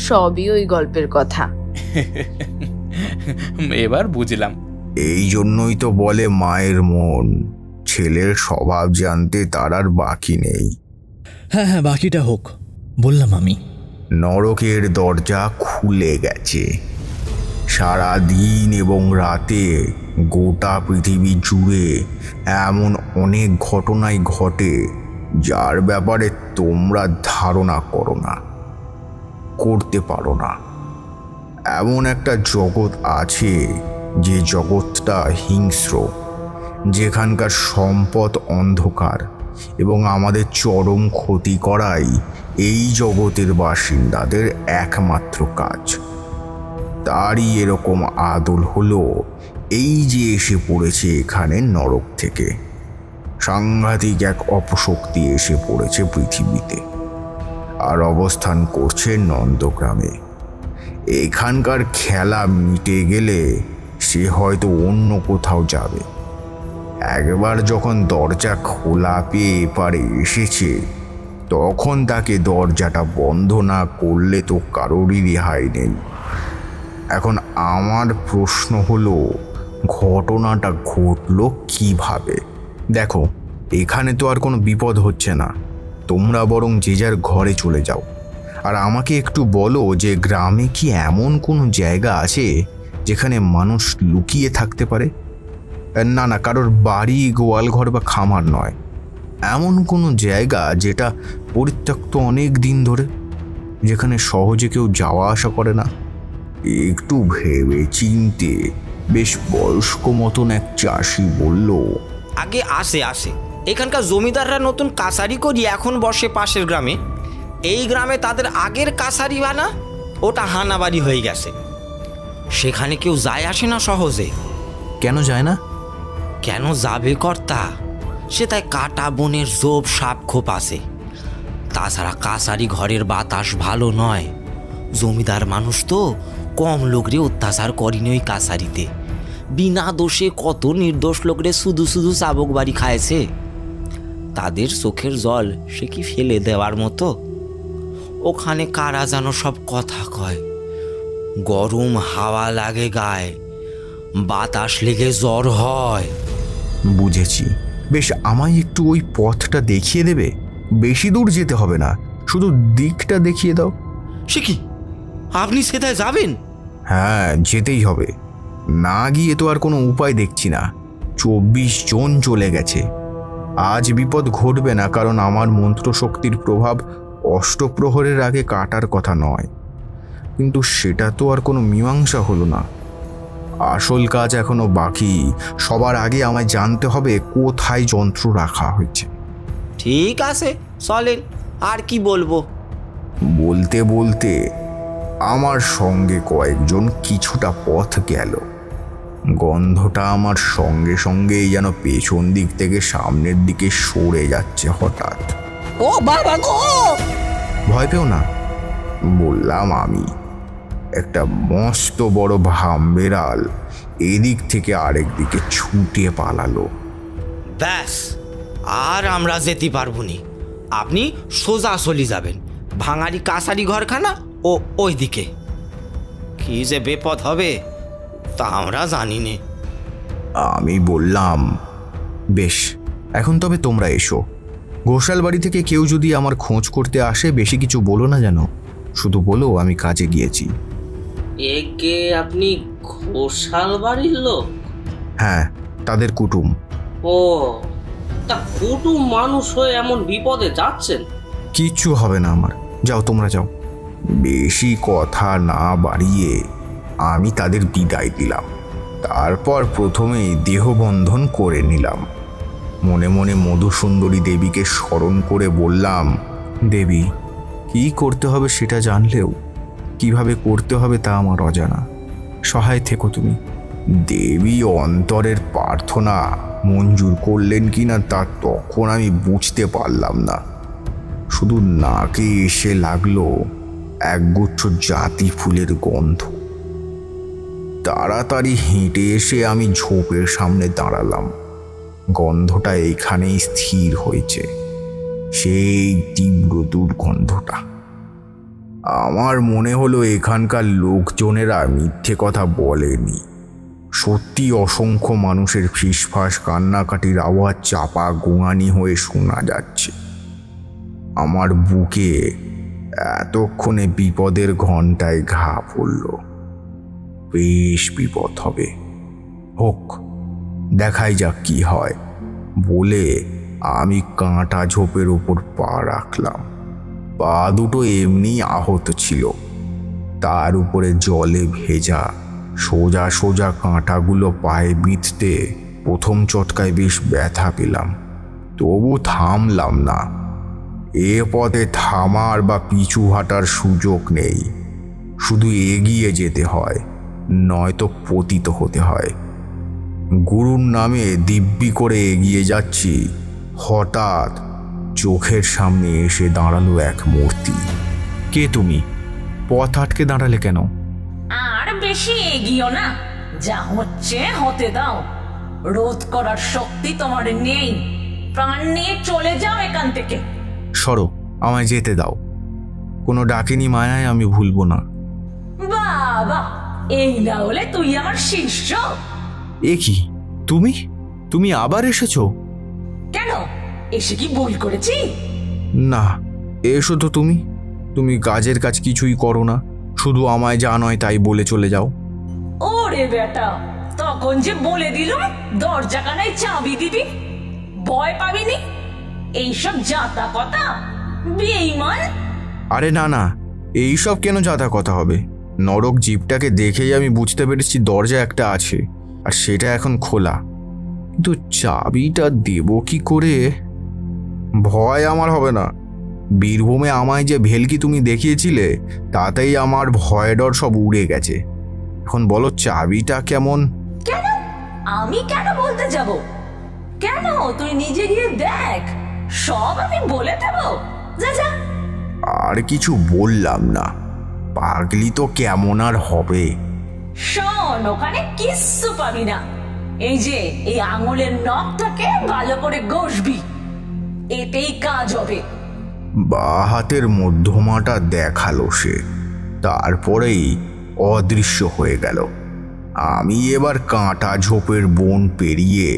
সবই ওই গল্পের কথা। এবার বুঝলাম। এই জন্যই তো বলে মায়ের মন, ছেলের স্বভাব জানতে তার আর বাকি নেই। হ্যাঁ হ্যাঁ, বাকিটা হোক, বললাম আমি। নরকের দরজা খুলে গেছে। সারা দিন এবং রাতে গোটা পৃথিবী জুড়ে এমন অনেক ঘটনাই ঘটে যার ব্যাপারে তোমরা ধারণা করো না, করতে পারো না। এমন একটা জগৎ আছে যে জগৎটা হিংস্র, যেখানকার সম্পদ অন্ধকার এবং আমাদের চরম ক্ষতি করাই এই জগতের বাসিন্দাদের একমাত্র কাজ। তারই এরকম আদল হলো এই যে এসে পড়েছে এখানে নরক থেকে। সাংঘাতিক এক অপশক্তি এসে পড়েছে পৃথিবীতে, আর অবস্থান করছে নন্দগ্রামে। এখানকার খেলা মিটে গেলে সে হয়তো অন্য কোথাও যাবে। একবার যখন দরজা খোলা পেয়ে এপারে এসেছে, তখন তাকে দরজাটা বন্ধ না করলে তো কারোরই রেহাই নেই। এখন আমার প্রশ্ন হলো, ঘটনাটা ঘটলো কিভাবে? দেখো, এখানে তো আর কোনো বিপদ হচ্ছে না, তোমরা বরং যে যার ঘরে চলে যাও। আর আমাকে একটু বলো যে গ্রামে কি এমন কোনো জায়গা আছে যেখানে মানুষ লুকিয়ে থাকতে পারে? না না, কারোর বাড়ি, গোয়ালঘর বা খামার নয়, এমন কোনো জায়গা যেটা পরিত্যক্ত অনেক দিন ধরে, যেখানে সহজে কেউ যাওয়া আসা করে না। একটু ভেবে চিনতে বেশ বয়স্ক মতন এক চাষি বলল, আগে আসে এখানকার জমিদাররা নতুন কাছারি করি এখন বসে পাশের গ্রামে। এই গ্রামে তাদের আগের কাছারি বানা, ওটা হানাবাড়ি হয়ে গেছে। সেখানে কেউ যায় আসে না সহজে। কেন যায় না? কেন যাবে কর্তা, সে তাই কাটা বনের জোব সাপ খোপ আছে। তাছাড়া কাছারি ঘরের বাতাস ভালো নয়। জমিদার মানুষ তো কম লোকরে অত্যাচার করেনি ওই কাছারিতে। বিনা দোষে কত নির্দোষ লোকরে শুধু শুধু চাবক বাড়ি খাইছে। তাদের চোখের জল সে কি ফেলে দেওয়ার মতো? ওখানে কারা যেন সব কথা কয়, গরম হাওয়া লাগে গায়ে, বাতাস লেগে জ্বর হয়। বুঝেছি, বেশ, আমায় একটু ওই পথটা দেখিয়ে দেবে? বেশি দূর যেতে হবে না, শুধু দিকটা দেখিয়ে দাও। সে কি, আপনি সেটাই যাবেন? হ্যাঁ, যেতেই হবে, না গিয়ে তো আর কোনো উপায় দেখছি না। 24 জন চলে গেছে। আজ বিপদ ঘটবে না, কারণ আমার মন্ত্রশক্তির প্রভাব অষ্টপ্রহরের আগে কাটার কথা নয়। কিন্তু সেটা তো আর কোনো মীমাংসা হলো না। আসল কাজ এখনো বাকি। সবার আগে আমায় জানতে হবে কোথায় যন্ত্র রাখা হয়েছে। ঠিক আছে, চলেন, আর কি বলবো। বলতে বলতে আমার সঙ্গে কয়েকজন কিছুটা পথ গেল। গন্ধটা আমার সঙ্গে সঙ্গেই যেন পেছন দিক থেকে সামনের দিকে সরে যাচ্ছে হঠাৎ। ও বাবা গো! ভয় পেও না, বললাম আমি। একটা মস্ত বড় ভামবেড়াল এদিক থেকে আরেক দিকে ছুটে পালালো। ব্যাস, আর আমরা যেতে পারবো নি। আপনি সোজা চলে যাবেন ভাঙারি কাছারি ঘরখানা ও ওই দিকে। কি যে বিপদ হবে তা আমরা জানি নে। আমি বললাম, বেশ, এখন তবে তোমরা এসো। ঘোষাল বাড়ি থেকে কেউ যদি আমার খোঁজ করতে আসে বেশি কিছু বলো না যেন, শুধু বলো আমি কাজে গিয়েছি। একে আপনি ঘোষাল বাড়ির লোক? হ্যাঁ, তাদের কুটুম। ও, তা কুটুম মানুষ হয়ে এমন বিপদে যাচ্ছেন? কিচ্ছু হবে না আমার, যাও তোমরা যাও। বেশি কথা না বাড়িয়ে আমি তাদের বিদায় দিলাম। তারপর প্রথমেই দেহবন্ধন করে নিলাম। মনে মনে মধুসুন্দরী দেবীকে স্মরণ করে বললাম, দেবী, কি করতে হবে সেটা জানলেও কিভাবে করতে হবে তা আমার অজানা, সহায় থেকো তুমি। দেবী অন্তরের প্রার্থনা মঞ্জুর করলেন কিনা তা তখন আমি বুঝতে পারলাম না। শুধু নাকে এসে লাগলো একগুচ্ছ জাতি ফুলের গন্ধ। তাড়াতাড়ি হেঁটে এসে আমি ঝোপের সামনে দাঁড়ালাম। গন্ধটা এইখানেই স্থির হয়েছে, সেই তীব্র দুর্গন্ধটা। আমার মনে হলো এখানকার লোকজনেরা মিথ্যে কথা বলেনি। সত্যি অসংখ্য মানুষের ফিসফাস কান্নাকাটির আওয়াজ চাপা গোঙানি হয়ে শোনা যাচ্ছে। আমার বুকে এতক্ষণে বিপদের ঘণ্টায় ঘা পড়ল। বেশ বিপদ হবে, হোক, দেখাই যাক কি হয় বলে আমি কাঁটা ঝোপের উপর পা রাখলাম। পা দুটো এমনি আহত ছিল, তার উপরে জলে ভেজা। সোজা সোজা কাঁটাগুলো পায়ে বিঁধতে প্রথম চটকায় বেশ ব্যথা পেলাম, তবু থামলাম না। এ পথে থামার বা পিছু হাঁটার সুযোগ নেই, শুধু এগিয়ে যেতে হয়, নয়তো পতিত হতে হয়। গুরুর নামে দিব্যি করে এগিয়ে যাচ্ছি, হঠাৎ চোখের সামনে এসে দাঁড়ালো এক মূর্তি। কে তুমি? পথ আটকে দাঁড়ালে কেন? আর বেশি এগিয়েও না, যা হচ্ছে হতে দাও। রোধ করার শক্তি তোমার নেই, প্রাণ নিয়ে চলে যাও এখান থেকে। সরো, আমায় যেতে দাও। কোনো ডাকিনি মায়ায় আমি ভুলবো না। বাবা, এই না হলে তুই আমার শিষ্য? এ কি, তুমি তুমি আবার এসেছো? কেন, এসে কি ভুল করেছি? না, এসো তো। তুমি তুমি কাজের কাজ কিছুই করো না, শুধু আমায় যা নয় তাই বলে চলে যাও। ওরে বেটা, তখন যে বলে দিলাম দরজা কানায় চাবি দিবি, ভয় পাবিনি? এইসব জাতা কথা, বেঈমান। আরে না না, এইসব কেন জাতা কথা হবে? নরক জীবটাকে দেখেই আমি বুঝতে পেরেছি দরজা একটা আছে, আর সেটা এখন খোলা। কিন্তু চাবিটা দেব কি করে? ভয় আমার হবে না। বীরভূমে আমায় যে ভেলকি তুমি দেখিয়েছিলে তাতেই আমার ভয় ডর সব উড়ে গেছে। এখন বলো চাবিটা কেমন? কেন আমি কেন বলতে যাব? কেন, তুই নিজে গিয়ে দেখ, সব আমি বলে দেব। যা যা। আর কিছু বললাম না, পাগলি তো কেমন আর হবে। শোন, ওখানে কিচ্ছু পাবি না। এই যে এই আঙুলের নখটাকে ভালো করে ঘষবি, এতেই কাজ হবে। বা হাতের মধ্যমাটা দেখালো সে, তারপরেই অদৃশ্য হয়ে গেল। আমি এবার কাঁটা ঝোপের বন পেরিয়ে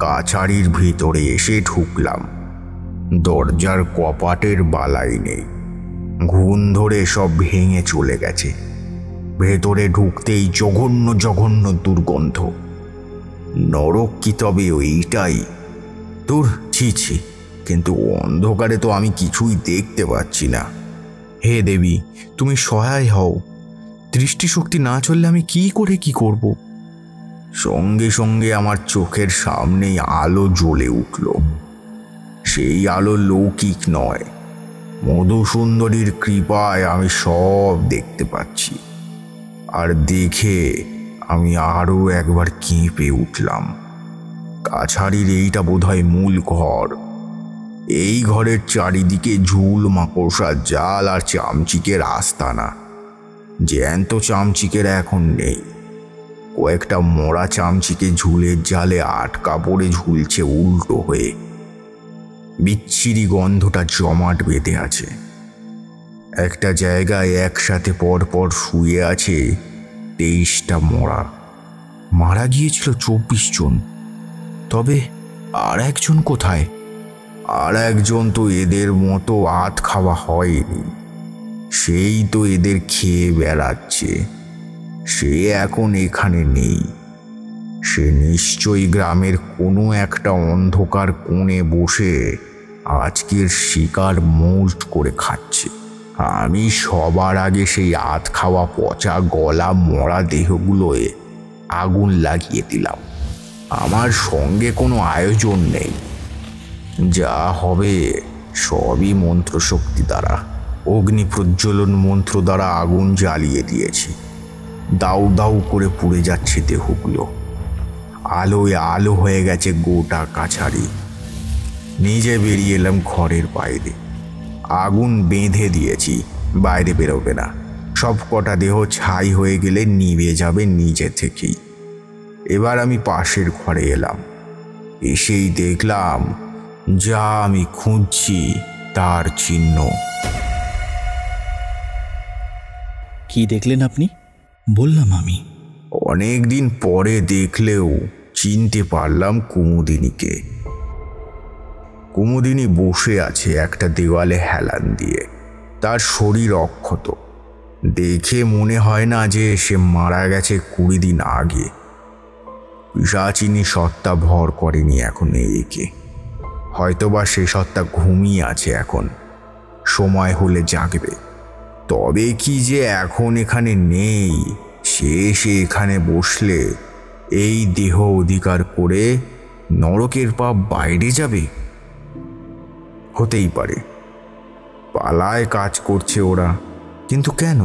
কাছারির ভিতরে এসে ঢুকলাম। দরজার কপাটের বালাই নেই, ঘুণ ধরে সব ভেঙে চলে গেছে। ভেতরে ঢুকতেই জঘন্য জঘন্য দুর্গন্ধ। নরক কি তবে ওইটাই? দূর, ছি ছি, কিন্তু অন্ধকারে তো আমি কিছুই দেখতে পাচ্ছি না। হে দেবী, তুমি সহায় হও। দৃষ্টিশক্তি না চললে আমি কি করে কি করব? সঙ্গে সঙ্গে আমার চোখের সামনেই আলো জ্বলে উঠল। সেই আলো লৌকিক নয়, মধুসুন্দরীর কৃপায় আমি সব দেখতে পাচ্ছি। আর দেখে আমি আরো একবার কেঁপে উঠলাম। কাছারির এইটা বোধহয় মূল ঘর। এই ঘরের চারিদিকে ঝুল, মাকড়সার জাল আর চামচিকের আস্তানা। জ্যান্ত চামচিকেরা এখন নেই। কয়েকটা মরা চামচিকে ঝুলের জালে আটকা পড়ে ঝুলছে উল্টো হয়ে। বিচ্ছিরি গন্ধটা জমাট বেঁধে আছে। একটা জায়গায় একসাথে পরপর শুয়ে আছে 23টা মরা। মারা গিয়েছিল 24 জন। তবে আর একজন কোথায়? আর একজন তো এদের মতো আত খাওয়া হয়নি। সেই তো এদের খেয়ে বেড়াচ্ছে। সে এখন এখানে নেই। সে নিশ্চয়ই গ্রামের কোনো একটা অন্ধকার কোণে বসে আজকের শিকার মোল্ড করে খাচ্ছে। আমি সবার আগে সেই আত খাওয়া, পচা গলা, মরা দেহগুলোয় আগুন লাগিয়ে দিলাম। আমার সঙ্গে কোনো আয়োজন নেই। যা হবে সবই মন্ত্রশক্তি দ্বারা। অগ্নি প্রজ্বলন মন্ত্র দ্বারা আগুন জ্বালিয়ে দিয়েছি। দাউ দাউ করে পুড়ে যাচ্ছে দেহগুলো। আলোয় আলো হয়ে গেছে গোটা কাছারি। নিজে বেরিয়ে এলাম ঘরের বাইরে। আগুন বেঁধে দিয়েছি, বাইরে বেরোবে না। সব কটা দেহ ছাই হয়ে গেলে নিভে যাবে নিজে থেকেই। এবার আমি পাশের ঘরে এলাম। এসেই দেখলাম যা আমি খুঁজছি তার চিহ্ন। কি দেখলেন আপনি? বললাম আমি। অনেকদিন পরে দেখলেও চিনতে পারলাম কুমুদিনীকে। কুমুদিনী বসে আছে একটা দেওয়ালে হেলান দিয়ে। তার শরীর অক্ষত। দেখে মনে হয় না যে সে মারা গেছে 20 দিন আগে। পিশাচিনী সত্তা ভর করেনি এখন একে। হয়তোবা সে সত্তা ঘুমিয়ে আছে এখন, সময় হলে জাগবে। তবে কি যে এখন এখানে নেই, সে এখানে বসলে এই দেহ অধিকার করে নরকের পাপ বাইরে যাবে? হতেই পারে। পালায় কাজ করছে ওরা, কিন্তু কেন?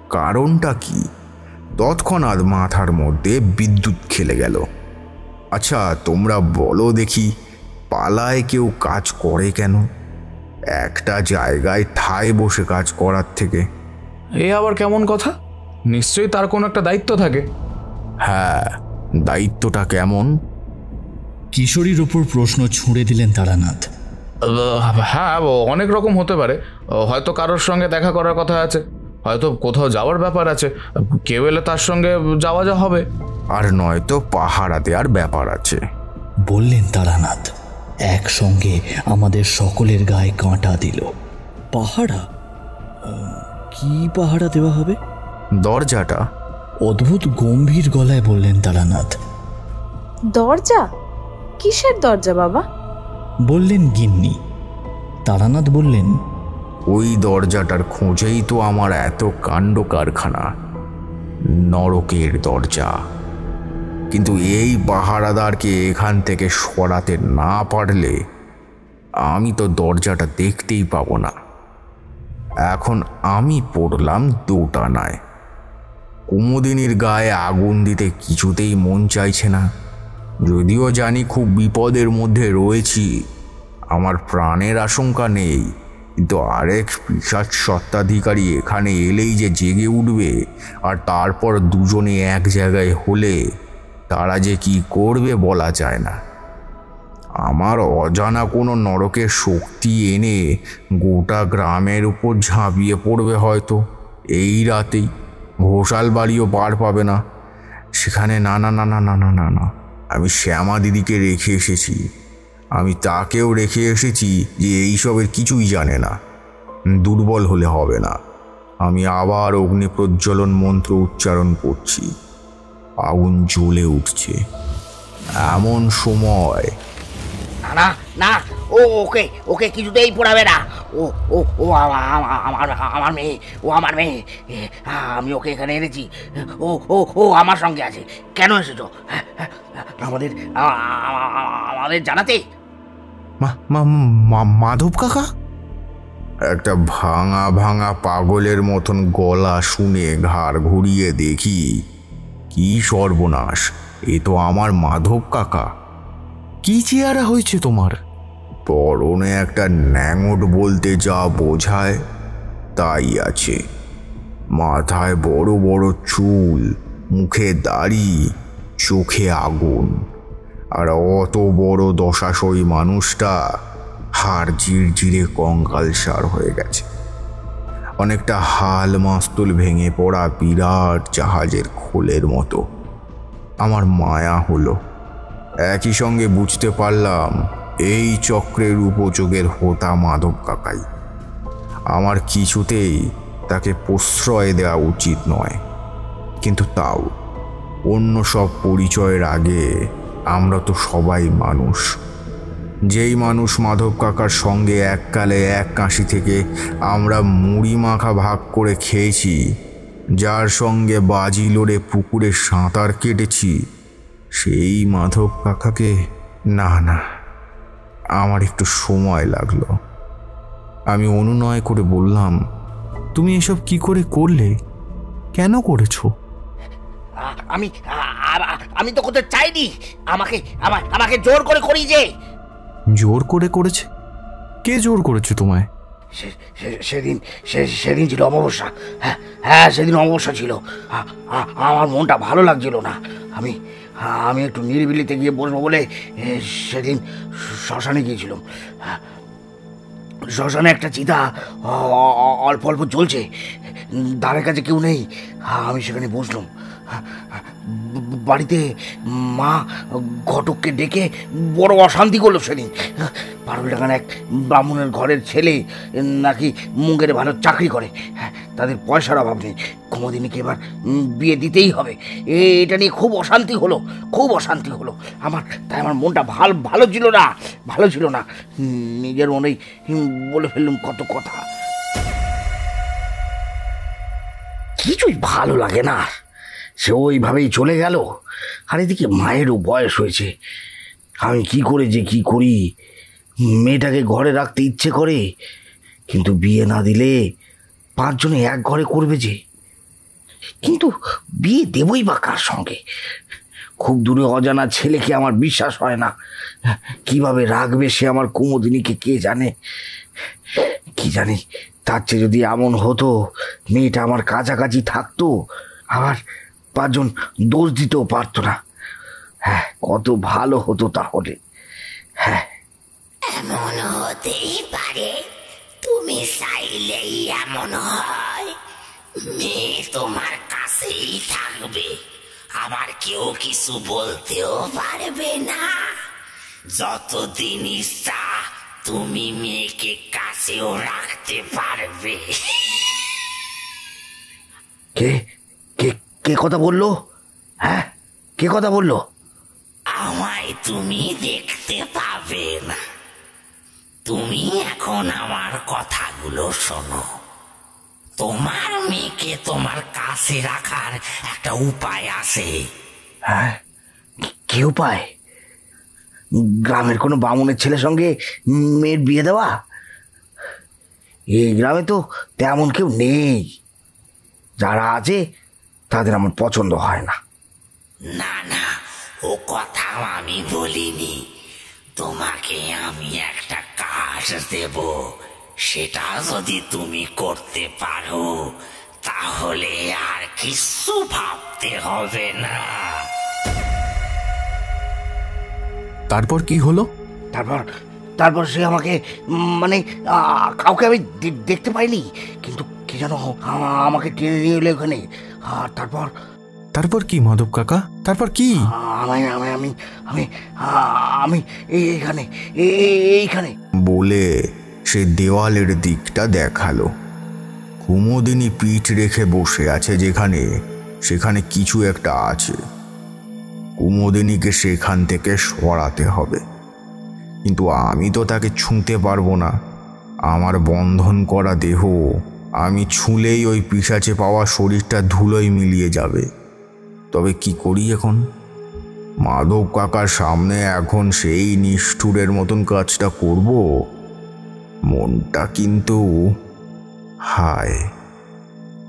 কারণটা কি? তৎক্ষণাৎ মাথার মধ্যে বিদ্যুৎ খেলে গেল। আচ্ছা তোমরা বলো দেখি, পালায় কেউ কাজ করে কেন? একটা জায়গায় ঠায় বসে কাজ করার থেকে। এ আবার কেমন কথা? নিশ্চয়ই তার কোনো একটা দায়িত্ব থাকে। হ্যাঁ, দায়িত্বটা কেমন? কিশোরীর ওপর প্রশ্ন ছুঁড়ে দিলেন তারানাথ। হ্যাঁ, অনেক রকম হতে পারে। হয়তো কারোর সঙ্গে দেখা করার কথা আছে, হয়তো কোথাও যাওয়ার ব্যাপার আছে, কেউ এলে তার সঙ্গে যাওয়া যা হবে। আর নয়তো পাহারা দেওয়ার ব্যাপার আছে, বললেন তারানাথ। একসঙ্গে আমাদের সকলের গায়ে কাঁটা দিল। পাহারা? কি পাহারা দেওয়া হবে? দরজাটা। অদ্ভুত গম্ভীর গলায় বললেন তারানাথ। দরজা? কিসের দরজা বাবা? বললেন গিন্নি। তারানাথ বললেন, ওই দরজাটার খোঁজেই তো আমার এত কাণ্ড কারখানা। নরকের দরজা। কিন্তু এই পাহারাদারকে এখান থেকে সরাতে না পারলে আমি তো দরজাটা দেখতেই পাবো না। এখন আমি পড়লাম দোটানায়। কুমুদিনীর গায়ে আগুন দিতে কিছুতেই মন চাইছে না। যদিও জানি খুব বিপদের মধ্যে রয়েছি, আমার প্রাণের আশঙ্কা নেই, কিন্তু আরেক পিশাচ সত্ত্বাধিকারী এখানে এলেই যে জেগে উঠবে, আর তারপর দুজনে এক জায়গায় হলে তারা যে কি করবে বলা যায় না। আমার অজানা কোনো নরকের শক্তি এনে গোটা গ্রামের উপর ঝাঁপিয়ে পড়বে হয়তো এই রাতেই। ঘোষাল বাড়িও পার পাবে না সেখানে। না না না না না না না না, আমি শ্যামা দিদিকে রেখে এসেছি। আমি তাকেও রেখে এসেছি যে এইসবের কিছুই জানে না। দুর্বল হলে হবে না। আমি আবার অগ্নি প্রজ্বলন মন্ত্র উচ্চারণ করছি। আগুন জ্বলে উঠছে। এমন সময় না না, ওকে ওকে কিছুতেই পোড়াবে না। ও ও ও আমার মেয়ে, ও আমার মেয়ে। আমি ওকে এখানে এনেছি। ও ও ও আমার সঙ্গে আছে। কেন এসেছো? আমাদের আমাদের জানাতে। মাধব কাকা? একটা ভাঙা ভাঙা পাগলের মতন গলা শুনে ঘাড় ঘুরিয়ে দেখি, কি সর্বনাশ, এ তো আমার মাধব কাকা। কি চেহারা হয়েছে তোমার? পরনে একটা ন্যাঙট বলতে যা বোঝায় তাই আছে। মাথায় বড় বড় চুল, মুখে দাড়ি, চোখে আগুন। আর অত বড় দশাশয়ী মানুষটা হাড় জিরজিরে কঙ্কালসার হয়ে গেছে। অনেকটা হাল মাস্তুল ভেঙে পড়া বিরাট জাহাজের খোলের মতো। আমার মায়া হলো। একই সঙ্গে বুঝতে পারলাম এই চক্রের উপযোগের হোতা মাধব কাকাই। আমার কিছুতেই তাকে প্রশ্রয় দেওয়া উচিত নয়, কিন্তু তাও অন্য সব পরিচয়ের আগে আমরা তো সবাই মানুষ। যেই মানুষ মাধব কাকার সঙ্গে এককালে এক কাশি থেকে আমরা মুড়ি মাখা ভাগ করে খেয়েছি, যার সঙ্গে বাজি লড়ে পুকুরে সাঁতার কেটেছি, সেই মাধব কাকাকে না না, আমার একটু সময় লাগলো। আমি অনুনয় করে বললাম, তুমি এসব কি করে করলে? কেন করেছো? আমি তো করতে চাইনি, আমাকে জোর করে করিয়েছে। জোর করে করেছে? কে জোর করেছে তোমায়? সেদিন ছিল অমাবস্যা। হ্যাঁ, সেদিন অমাবস্যা ছিল। আমার মনটা ভালো লাগছিল না। আমি একটু নিরিবিলিতে গিয়ে বসবো বলে সেদিন শ্মশানে গিয়েছিলাম। শ্মশানে একটা চিতা অল্প অল্প জ্বলছে, দ্বারের কাছে কেউ নেই। আমি সেখানে বসলাম। বাড়িতে মা ঘটককে ডেকে বড় অশান্তি করলো সেদিন। পারুলডাঙ্গার এক ব্রাহ্মণের ঘরের ছেলে নাকি মুঙ্গেরে ভালো চাকরি করে, তাদের পয়সার অভাব নেই, কুমুদিনীকে এবার বিয়ে দিতেই হবে। এটা নিয়ে খুব অশান্তি হলো। তাই আমার মনটা ভালো ছিল না। নিজের মনেই বলে ফেললাম কত কথা। কিছুই ভালো লাগে না, সে ওইভাবেই চলে গেল। আর এদিকে মায়েরও বয়স হয়েছে। আমি কি করি, মেয়েটাকে ঘরে রাখতে ইচ্ছে করে, কিন্তু বিয়ে না দিলে 5 জনে এক ঘরে করবে যে। কিন্তু বিয়ে দেবই বা কার সঙ্গে? খুব দূরে অজানা ছেলেকে আমার বিশ্বাস হয় না। কিভাবে রাখবে সে আমার কুমুদিনীকে কে জানে। কি জানি, তার চেয়ে যদি এমন হতো মেয়েটা আমার কাছাকাছি থাকতো, আবার 5 জন দোষ দিতেও পারতো না। কত ভালো হতো তাহলে। এমন হতেই পারে, তুমি চাইলেই এমন হয়। মেয়ে তোমার কাছেই থাকবে, আবার কেউ কিছু বলতেও পারবে না। যতদিন ইচ্ছা তুমি মেয়েকে কাছেও রাখতে পারবে। কে কথা বললো? কে কথা বললো? আমায় তুমি দেখতে পাবে না। তুমি এখন আমার কথাগুলো শোনো। তোমার মেয়েকে তোমার কাছে রাখার একটা উপায় আছে। কি উপায়? গ্রামের কোনো বামুনের ছেলের সঙ্গে মেয়ের বিয়ে দেওয়া? এই গ্রামে তো তেমন কেউ নেই। যারা আছে তাদের আমার পছন্দ হয় না। না, ও কথা আমি বলিনি। তোমাকে আমি একটা কাজ দেব, সেটা যদি তুমি করতে পারো তাহলে আর কিছু ভাবতে হবে না। তারপর কি হলো? তারপর সে আমাকে, মানে কাউকে আমি দেখতে পাইনি, কিন্তু কি যেন আমাকে টেনে নিয়ে এলো ওখানে। আর তারপর কি মাধব কাকা? তারপর কি? আমি এইখানে বলে সে দেওয়ালের দিকটা দেখালো। কুমুদিনী পিঠ রেখে বসে আছে যেখানে, সেখানে কিছু একটা আছে। কুমুদিনীকে সেখান থেকে সরাতে হবে, কিন্তু আমি তো তাকে ছুঁতে পারবো না। আমার বন্ধন করা দেহ আমি ছুঁলেই ওই পিশাচে পাওয়া শরীরটা ধুলোয় মিলিয়ে যাবে। তবে কি করি এখন? মাধব কাকার সামনে এখন সেই নিষ্ঠুরের মতন কাজটা করব, মনটা কিন্তু হায়,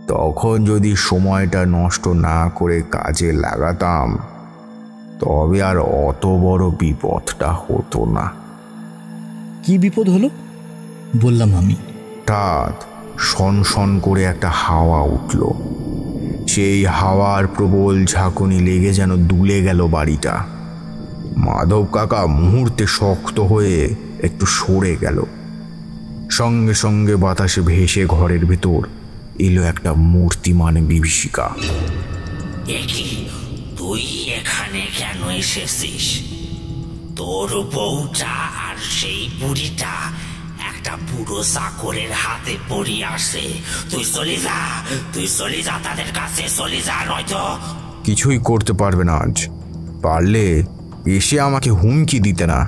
তখন যদি সময়টা নষ্ট না করে কাজে লাগাতাম তবে আর অত বড় বিপদটা হতো না। কি বিপদ হলো বললাম আমি। হঠাৎ সনসন করে একটা হাওয়া উঠল। সেই হাওয়ার প্রবল ঝাঁকুনি লেগে যেন দুলে গেল বাড়িটা। মাধব কাকা মুহূর্তে শক্ত হয়ে একটু সরে গেল। সঙ্গে সঙ্গে বাতাসে ভেসে ঘরের ভেতর এলো একটা মূর্তিমান বিভীষিকা। তুই এখানে কেন এসেছিস? তোর বউটা আর সেই বুড়িটা একটা বুড়ো চাকরের হাতে পড়ে আসে। তুই চলে যা তাদের কাছে, চলে যা, নয়তো কিছুই করতে পারবে না আজ। পারলে এসে আমাকে হুমকি দিতে না,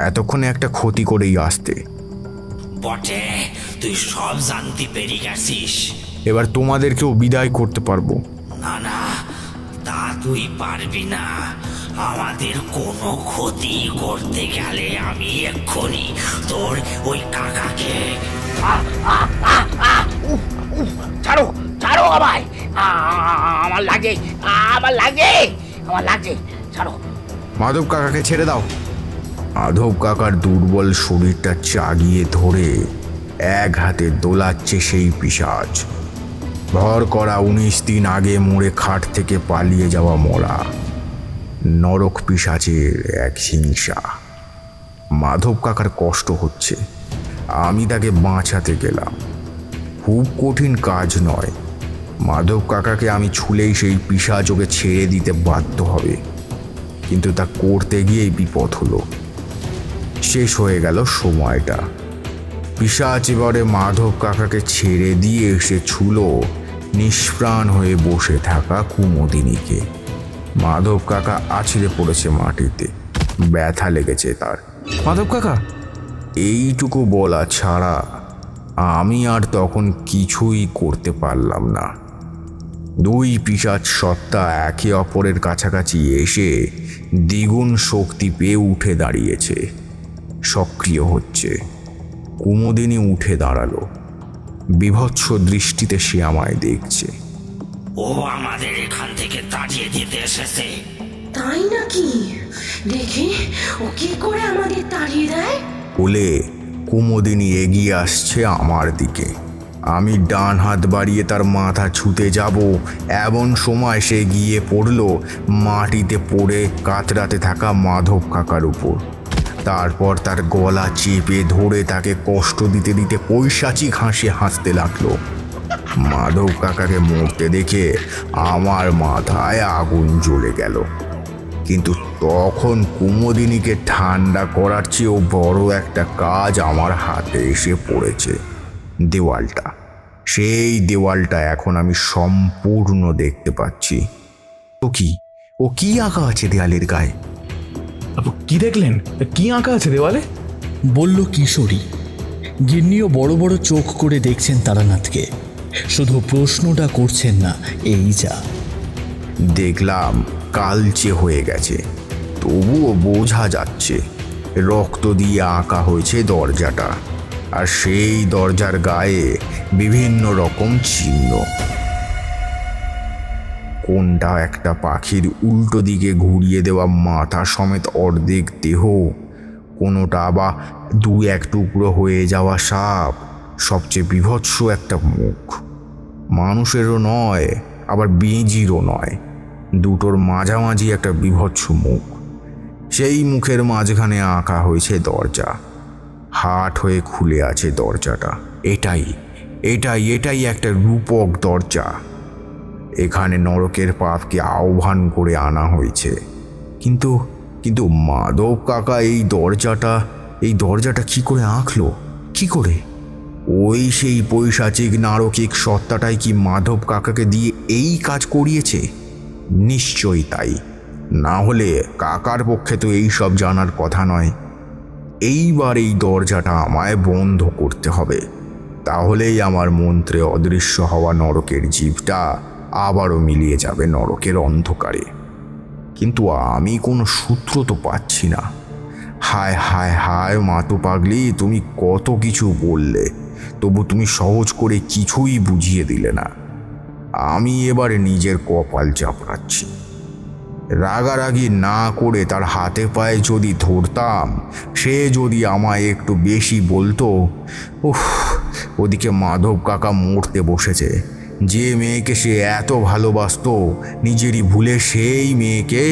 এতক্ষণে একটা ক্ষতি করেই আসতে। বটে, তুই সব জানতে পেরে গেছিস। এবার তোমাদেরকেও বিদায় করতে পারবো। না, তা তুই পারবি না। আমাদের কোনো ক্ষতি করতে গেলে আমি এক্ষুনি তোর ওই কাকাকে। ছাড়ো ছাড়ো আমায়, আমার লাগছে, ছাড়ো। মাধব কাকাকে ছেড়ে দাও। মাধব কাকার দুর্বল শরীরটা চাগিয়ে ধরে এক হাতে দোলাচ্ছে সেই পিশাচ। ভর করা 19 দিন আগে মোড়ে খাট থেকে পালিয়ে যাওয়া মরা নরক পিশাচের এক হিংসা। মাধব কাকার কষ্ট হচ্ছে, আমি তাকে বাঁচাতে গেলাম। খুব কঠিন কাজ নয়। মাধব কাকাকে আমি ছুলেই সেই পিশাচ ওকে ছেড়ে দিতে বাধ্য হবে, কিন্তু তা করতে গিয়েই বিপদ হলো। শেষ হয়ে গেল সময়টা। পিশাচ এবারে মাধব কাকাকে ছেড়ে দিয়ে এসে ছুলো নিষ্প্রাণ হয়ে বসে থাকা কুমোদিনীকে। মাধব কাকা আছড়ে পড়েছে মাটিতে, ব্যথা লেগেছে তার। মাধব কাকা, এইটুকু বলা ছাড়া আমি আর তখন কিছুই করতে পারলাম না। দুই পিশাচ সত্তা একে অপরের কাছাকাছি এসে দ্বিগুণ শক্তি পেয়ে উঠে দাঁড়িয়েছে, সক্রিয় হচ্ছে। কুমোদিনী উঠে দাঁড়ালো। বিভৎস দৃষ্টিতে সে আমায় দেখছে। ও আমাদের এখান থেকে তাড়িয়ে দিতে এসেছে। তাই নাকি? দেখি ও কি করে আমাদের তাড়িয়ে দেয়। বলে কুমোদিনী এগিয়ে আসছে আমার দিকে। আমি ডান হাত বাড়িয়ে তার মাথা ছুঁতে যাব, এমন সময় সে গিয়ে পড়ল মাটিতে পড়ে কাতরাতে থাকা মাধব কাকার উপর। তারপর তার গলা চেপে ধরে তাকে কষ্ট দিতে দিতে পৈশাচিক হাসি হাসতে লাগলো। মাধব কাকাকে মরতে দেখে আমার মাথায় আগুন জ্বলে গেল, কিন্তু তখন কুমোদিনীকে ঠান্ডা করার চেয়েও বড় একটা কাজ আমার হাতে এসে পড়েছে। দেওয়ালটা, সেই দেওয়ালটা এখন আমি সম্পূর্ণ দেখতে পাচ্ছি। ও কি আঁকা আছে দেয়ালের গায়ে? কি দেখলেন? কি আঁকা আছে দেওয়ালে? বলল কিশোরী। গিন্নিও বড় বড় চোখ করে দেখছেন তারানাথকে, শুধু প্রশ্নটা করছেন না, এই যা। দেখলাম কালচে হয়ে গেছে, তবুও বোঝা যাচ্ছে রক্ত দিয়ে আঁকা হয়েছে দরজাটা, আর সেই দরজার গায়ে বিভিন্ন রকম চিহ্ন। কোনটা একটা পাখির উল্টো দিকে ঘুরিয়ে দেওয়া মাথা সমেত অর্ধেক দেহ, কোনোটা বা 2-1 টুকরো হয়ে যাওয়া সাপ, সবচেয়ে বিভৎস একটা মুখ। মানুষেরও নয়, আবার বেঁজিরও নয়, দুটোর মাঝামাঝি একটা বিভৎস মুখ। সেই মুখের মাঝখানে আঁকা হয়েছে দরজা, হাট হয়ে খুলে আছে দরজাটা। এটাই একটা রূপক দরজা। এখানে নরকের পাপকে আহ্বান করে আনা হয়েছে। কিন্তু মাধব কাকা এই দরজাটা কি করে আঁকলো? কি করে? ওই সেই পৈশাচিক নারকিক সত্তাটাই কি মাধব কাকাকে দিয়ে এই কাজ করিয়েছে? নিশ্চয়ই তাই, না হলে কাকার পক্ষে তো এই সব জানার কথা নয়। এইবার এই দরজাটা আমায় বন্ধ করতে হবে, তাহলেই আমার মন্ত্রে অদৃশ্য হওয়া নরকের জীবটা আবারও মিলিয়ে যাবে নরকের অন্ধকারে। কিন্তু আমি কোনো সূত্র তো পাচ্ছি না। হায় হায় হায় মাতু পাগলি, তুমি কত কিছু বললে, তবু তুমি সহজ করে কিছুই বুঝিয়ে দিলে না। আমি এবারে নিজের কপাল চাপড়াচ্ছি। রাগারাগি না করে তার হাতে পায়ে যদি ধরতাম, সে যদি আমায় একটু বেশি বলতো। উফ, ওদিকে মাধব কাকা মরতে বসেছে। যে মেয়েকে সে এত ভালোবাসতো, নিজেরই ভুলে সেই মেয়েকে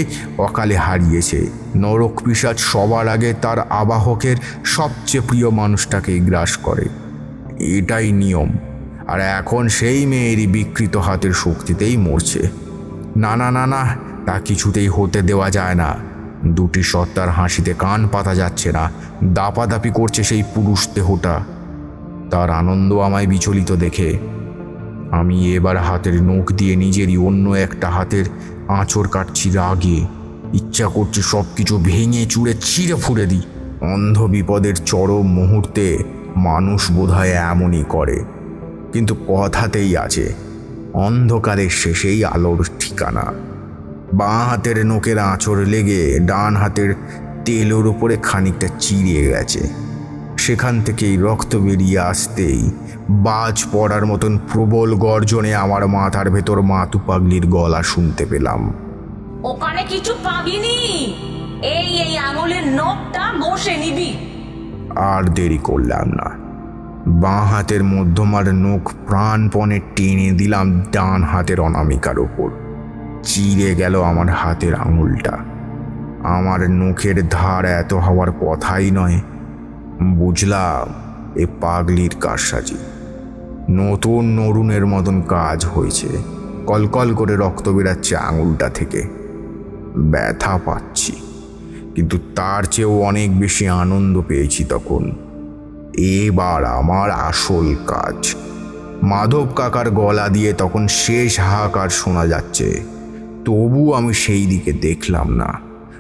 অকালে হারিয়েছে। নরক পিশাচ সবার আগে তার আবাহকের সবচেয়ে প্রিয় মানুষটাকেই গ্রাস করে, এটাই নিয়ম। আর এখন সেই মেয়েরই বিকৃত হাতের শক্তিতেই মরছে। না না না না, তা কিছুতেই হতে দেওয়া যায় না। দুটি সত্তার হাসিতে কান পাতা যাচ্ছে না। দাপাদাপি করছে সেই পুরুষ দেহটা। তার আনন্দ আমায় বিচলিত দেখে আমি এবার হাতের নখ দিয়ে নিজেরই অন্য একটা হাতের আঁচড় কাটছি রাগে। ইচ্ছা করছে সব কিছু ভেঙে চুড়ে ছিঁড়ে ফুঁড়ে দিই। অন্ধ বিপদের চরম মুহূর্তে মানুষ বোধহয় এমনই করে, কিন্তু কথাতেই আছে অন্ধকারের শেষেই আলোর ঠিকানা। বাঁ হাতের নখের আঁচড় লেগে ডান হাতের তেলের উপরে খানিকটা চিড়ে গেছে। সেখান থেকেই রক্ত বেরিয়ে আসতেই বাজ পড়ার মতন প্রবল গর্জনে আমার মাথার ভেতর মাতু পাগলির গলা শুনতে পেলাম। ওখানে কিছু পাবিনি, এই এই আঙুলের নখটা ঘষে নিবি। আর দেরি করলাম না। বাঁ হাতের মধ্যমার নখ প্রাণপণে টেনে দিলাম ডান হাতের অনামিকার ওপর। চিড়ে গেল আমার হাতের আঙুলটা। আমার নখের ধার এত হওয়ার কথাই নয়। বুঝলাম এ পাগলির কারসাজি। নতুন নরুনের মতন কাজ হয়েছে। কলকল করে রক্ত বেরাচ্ছে আঙুলটা থেকে। ব্যথা পাচ্ছি, কিন্তু তার চেয়েও অনেক বেশি আনন্দ পেয়েছি তখন। এবার আমার আসল কাজ। মাধব কাকার গলা দিয়ে তখন শেষ হাহাকার শোনা যাচ্ছে, তবু আমি সেই দিকে দেখলাম না।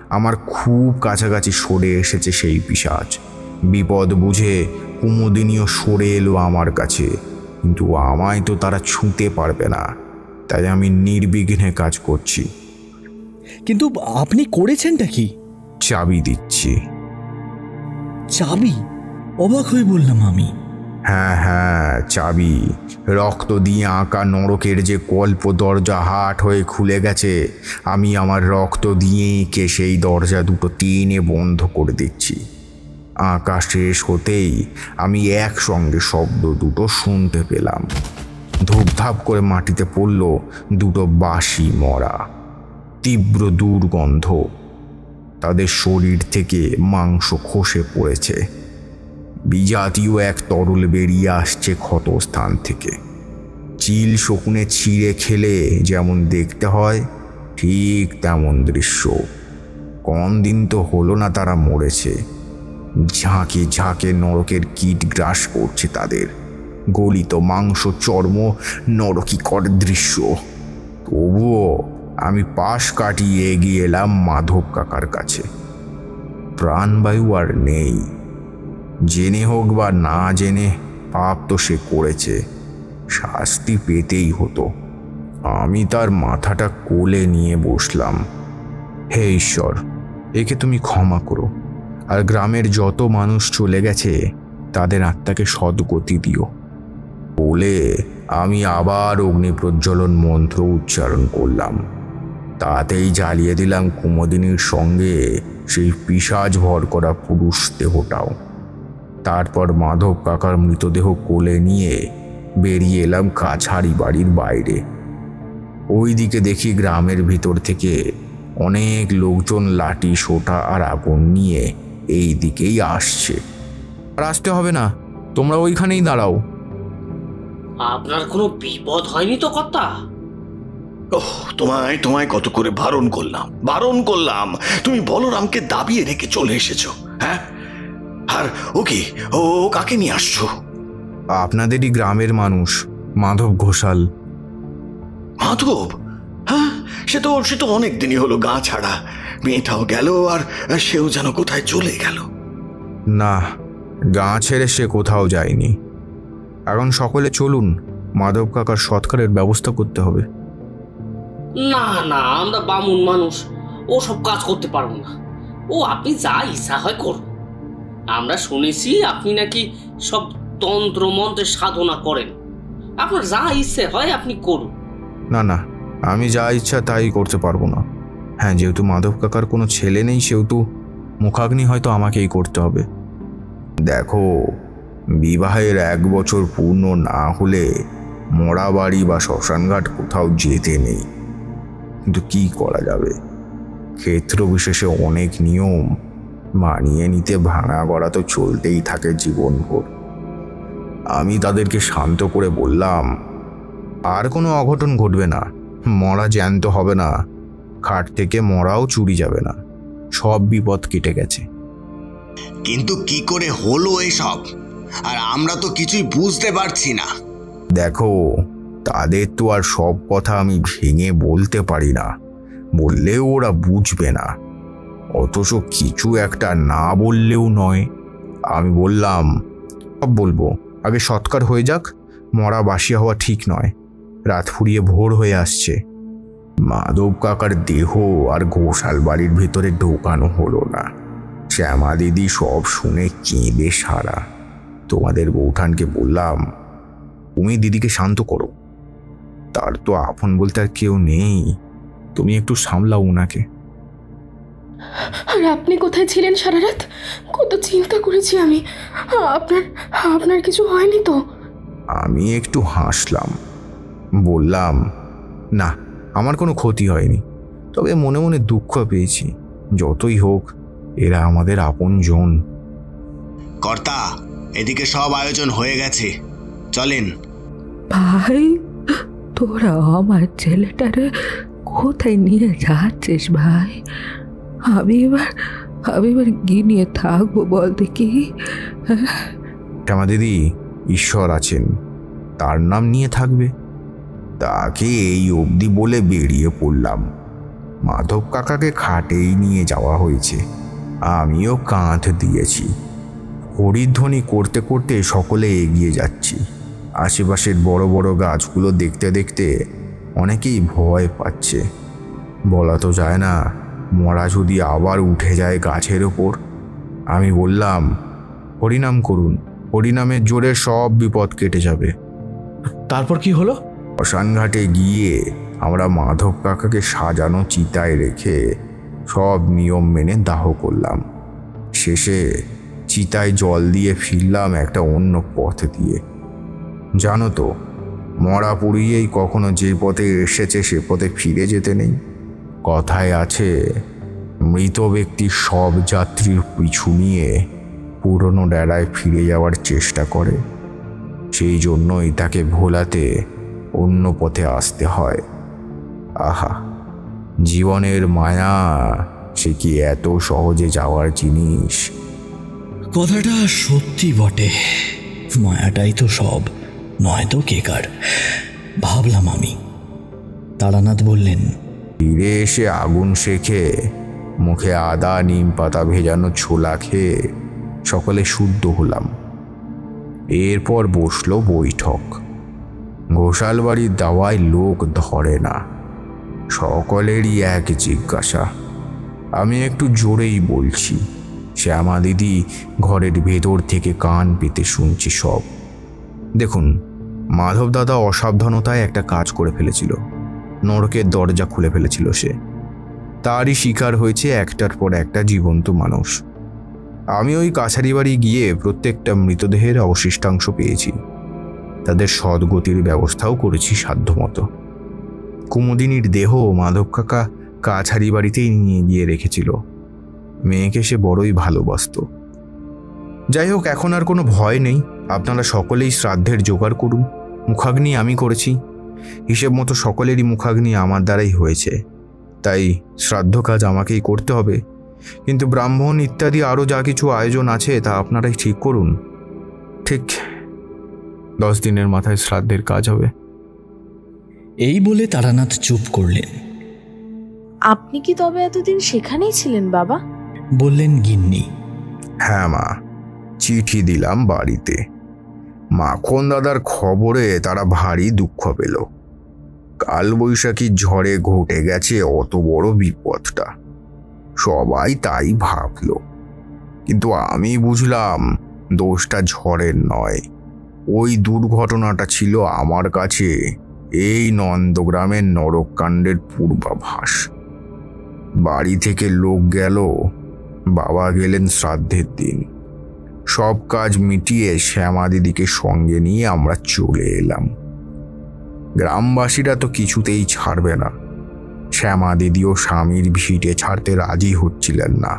আমার খুব কাছাকাছি সরে এসেছে সেই পিশাচ। বিপদ বুঝে কুমুদিনীও সরে এলো আমার কাছে, কিন্তু আমায় তো তারা ছুঁতে পারবে না, তাই আমি নির্বিঘ্নে কাজ করছি। কিন্তু আপনি করেছেনটা কি? চাবি দিচ্ছি। চাবি? অবাক হয়ে বললাম আমি। হ্যাঁ হ্যাঁ, চাবি। রক্ত দিয়ে আঁকা নরকের যে কল্প দরজা হাট হয়ে খুলে গেছে, আমি আমার রক্ত দিয়ে এঁকে সেই দরজা দুটো টেনে বন্ধ করে দিচ্ছি। আঁকা শেষ হতেই আমি একসঙ্গে শব্দ দুটো শুনতে পেলাম। ধূপধাপ করে মাটিতে পড়ল দুটো বাসি মরা। তীব্র দুর্গন্ধ। তাদের শরীর থেকে মাংস খসে পড়েছে। বিজাতীয় এক তরল বেরিয়ে আসছে ক্ষতস্থান থেকে। চিল শকুনে ছিঁড়ে খেলে যেমন দেখতে হয়, ঠিক তেমন দৃশ্য। কম দিন তো হলো না তারা মরেছে। ঝাঁকে ঝাঁকে নরকের কীট গ্রাস করছে তাদের। গলিত মাংস, চর্ম, নরকীকর দৃশ্য। তবুও আমি পাশ কাটিয়ে এগিয়ে এলাম মাধব কাকার কাছে। প্রাণবায়ু আর নেই। জেনে হোক বা না জেনে, পাপ তো সে করেছে, শাস্তি পেতেই হতো। আমি তার মাথাটা কোলে নিয়ে বসলাম। হে ঈশ্বর, একে তুমি ক্ষমা করো, আর গ্রামের যত মানুষ চলে গেছে তাদের আত্মাকে সদ্গতি দিও বলে আমি আবার অগ্নি প্রজ্বলন মন্ত্র উচ্চারণ করলাম। তাতেই জ্বালিয়ে দিলাম কুমুদিনীর সঙ্গে সেই পিশাচ ভর করা পুরুষ দেহটাও। তারপর মাধব কাকার মৃতদেহ কোলে নিয়ে বেরিয়ে এলাম কাছারি বাড়ির বাইরে। ওই দিকে দেখি গ্রামের ভিতর থেকে অনেক লোকজন লাঠি, সোঁটা আর আগুন নিয়ে এই দিকেই আসছে। আর আসতে হবে না, তোমরা ওইখানেই দাঁড়াও। আপনার কোনো বিপদ হয়নি তো কর্তা? ওহ, তোমায় তোমায় কত করে বারণ করলাম, তুমি বলরামকে দাবিয়ে রেখে চলে এসেছো। হ্যাঁ, আর ও কি, ও কাকে নিয়ে আসছো? আপনাদেরই গ্রামের মানুষ, মাধব ঘোষাল। মাধব? হ্যাঁ, সে তো অনেক দিনই হলো গা ছাড়া। মেয়েটাও গেল, আর সেও যেন কোথায় চলে গেল। না, গা ছেড়ে সে কোথাও যায়নি। এখন সকলে চলুন, মাধব কাকার সৎকারের ব্যবস্থা করতে হবে। না না, আমরা বামুন মানুষ, ও সব কাজ করতে পারবো না। ও আপনি যা ইচ্ছা হয় করুন। আমরা শুনেছি আপনি নাকি সব তন্ত্র মন্ত্রের সাধনা করেন। আপনার যা ইচ্ছে হয় আপনি করুন। না না, আমি যা ইচ্ছা তাই করতে পারবো না। হ্যাঁ, যেহেতু মাধব কাকার কোনো ছেলে নেই, সেহেতু মুখাগ্নি হয়তো আমাকেই করতে হবে। দেখো, বিবাহের 1 বছর পূর্ণ না হলে মরা বাড়ি বা শ্মশানঘাট কোথাও যেতে নেই। কিন্তু কি করা যাবে, ক্ষেত্র বিশেষে অনেক নিয়ম মানিয়ে নিতে ভাঙা গড়া তো চলতেই থাকে জীবনভর। আমি তাদেরকে শান্ত করে বললাম, আর কোনো অঘটন ঘটবে না, মরা জ্যান্ত হবে না, খাট থেকে মরাও চুরি যাবে না, সব বিপদ কেটে গেছে। কিন্তু কি করে হলো এসব? আর আমরা তো কিছুই বুঝতে পারছি না। দেখো, তাদের তো আর সব কথা আমি ভেঙে বলতে পারি না, বললেও ওরা বুঝবে না। অথচ কিছু একটা না বললেও নয়। আমি বললাম, সব বলবো, আগে সৎকার হয়ে যাক, মরা বাসিয়া হওয়া ঠিক নয়। রাত ফুরিয়ে ভোর হয়ে আসছে। মাধব কাকার দেহ আর ঘোষাল বাড়ির ভেতরে ঢোকানো হলো না। শ্যামা দিদি সব শুনে কেঁদে সারা। তোমাদের বৌঠানকে বললাম, তুমি দিদিকে শান্ত করো, তার তো আপন বলতে আর কেউ নেই, তুমি একটু সামলাও ওনাকে। আর আপনি কোথায় ছিলেন সারা রাত? কত চিন্তা করেছি আমি। আপনার কিছু হয়নি তো? আমি একটু হাসলাম, বললাম, না, আমার কোনো ক্ষতি হয়নি, তবে মনে মনে দুঃখ পেয়েছি। যতই হোক, এরা আমাদের আপনজন। কর্তা, এদিকে সব আয়োজন হয়ে গেছে, চলেন। ভাই, তোরা আমার ছেলেটারে কোথায় নিয়ে যাচ্ছিস ভাই? আমি এবার কি নিয়ে থাকবো বল দেখি? শ্যামা দিদি, ঈশ্বর আছেন, তার নাম নিয়ে থাকবে। তাকে এই অবধি বলে বেরিয়ে পড়লাম। মাধব কাকাকে খাটেই নিয়ে যাওয়া হয়েছে, আমিও কাঁধ দিয়েছি। হরিধ্বনি করতে করতে সকলে এগিয়ে যাচ্ছি। আশেপাশের বড় বড় গাছগুলো দেখতে দেখতে অনেকেই ভয় পাচ্ছে। বলা তো যায় না, মরা যদি আবার উঠে যায় গাছের ওপর। আমি বললাম, হরিনাম করুন, হরিনামের জোরে সব বিপদ কেটে যাবে। তারপর কি হলো? শ্মশানঘাটে গিয়ে আমরা মাধব কাকাকে সাজানো চিতায় রেখে সব নিয়ম মেনে দাহ করলাম। শেষে চিতায় জল দিয়ে ফিরলাম একটা অন্য পথ দিয়ে। জানো তো, মরা পুড়িয়েই কখনো যে পথে এসেছে সে পথে ফিরে যেতে নেই। কথায় আছে, মৃত ব্যক্তির সব যাত্রীর পিছু নিয়ে পুরনো ডেরায় ফিরে যাওয়ার চেষ্টা করে। সেই জন্যই তাকে ভোলাতে অন্য পথে আসতে হয়। আহা, জীবনের মায়া সে কি এত সহজে যাওয়ার জিনিস? কথাটা সত্যি বটে, মায়াটাই তো সব, নয়তো কেকার, ভাবলাম আমি। তারানাথ বললেন, ফিরে এসে আগুন শেখে মুখে আদা নিম পাতা ভেজানো ছোলা খেয়ে সকলে শুদ্ধ হলাম। এরপর বসলো বৈঠক। ঘোষাল বাড়ির দাওয়ায় লোক ধরে না, সকলেরই এক জিজ্ঞাসা। আমি একটু জোরেই বলছি, শ্যামা দিদি ঘরের ভেতর থেকে কান পেতে শুনছি সব। দেখুন, মাধব দাদা অসাবধানতায় একটা কাজ করে ফেলেছিল, নরকের দরজা খুলে ফেলেছিল সে। তারই শিকার হয়েছে একটার পর একটা জীবন্ত মানুষ। আমি ওই কাছারি বাড়ি গিয়ে প্রত্যেকটা মৃতদেহের অবশিষ্টাংশ পেয়েছি, তাদের সদ্গতির ব্যবস্থাও করেছি সাধ্যমতো। কুমুদিনীর দেহ মাধব কাকা কাছারি বাড়িতেই নিয়ে গিয়ে রেখেছিল। মেয়েকে সে বড়ই ভালোবাসত। যাই হোক, এখন আর কোনো ভয় নেই। আপনারা সকলেই শ্রাদ্ধের জোগাড় করুন। মুখাগ্নি আমি করেছি, হিসেব মতো সকলেরই মুখাগ্নি আমার দ্বারাই হয়েছে, তাই শ্রাদ্ধ কাজ আমাকেই করতে হবে। কিন্তু ব্রাহ্মণ ইত্যাদি আরও যা কিছু আয়োজন আছে তা আপনারাই ঠিক করুন। ঠিক 10 দিনের মাথায় শ্রাদ্ধের কাজ হবে। এই বলে তারানাথ চুপ করলেন। আপনি কি তবে এতদিন সেখানেই ছিলেন বাবা? বললেন গিন্নি। হ্যাঁ মা, চিঠি দিলাম বাড়িতে। মাখন দাদার খবরে তারা ভারী দুঃখ পেল। কালবৈশাখীর ঝড়ে ঘটে গেছে অত বড় বিপদটা। সবাই তাই ভাবল, কিন্তু আমি বুঝলাম দোষটা ঝড়ের নয়। ওই দুর্ঘটনাটা ছিল আমার কাছে এই নন্দগ্রামের নরককাণ্ডের পূর্বাভাস। বাড়ি থেকে লোক গেল, বাবা গেলেন শ্রাদ্ধের দিন। সব কাজ মিটিয়ে শ্যামা দিদিকে সঙ্গে নিয়ে আমরা চলে এলাম। গ্রামবাসীরা তো কিছুতেই ছাড়বে না। শ্যামা দিদিও স্বামীর ভিটে ছাড়তে রাজি হচ্ছিলেন না,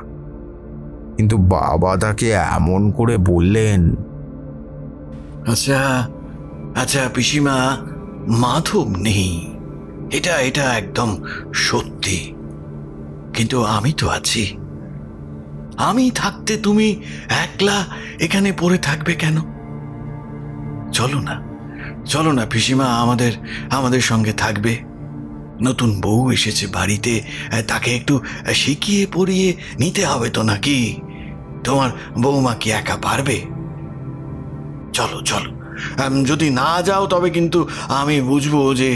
কিন্তু বাবা তাকে এমন করে বললেন, আচ্ছা আচ্ছা পিসিমা, মাধব নেই, এটা এটা একদম সত্যি, কিন্তু আমি তো আছি। আমি থাকতে তুমি একলা এখানে পড়ে থাকবে কেন? চলো না, চলো না পিসিমা, আমাদের সঙ্গে থাকবে। নতুন বউ এসেছে বাড়িতে, তাকে একটু শিখিয়ে পড়িয়ে নিতে হবে তো নাকি? তোমার বৌমা কি একা পারবে? চলো চলো, যদি না যাও তবে কিন্তু আমি বুঝবো যে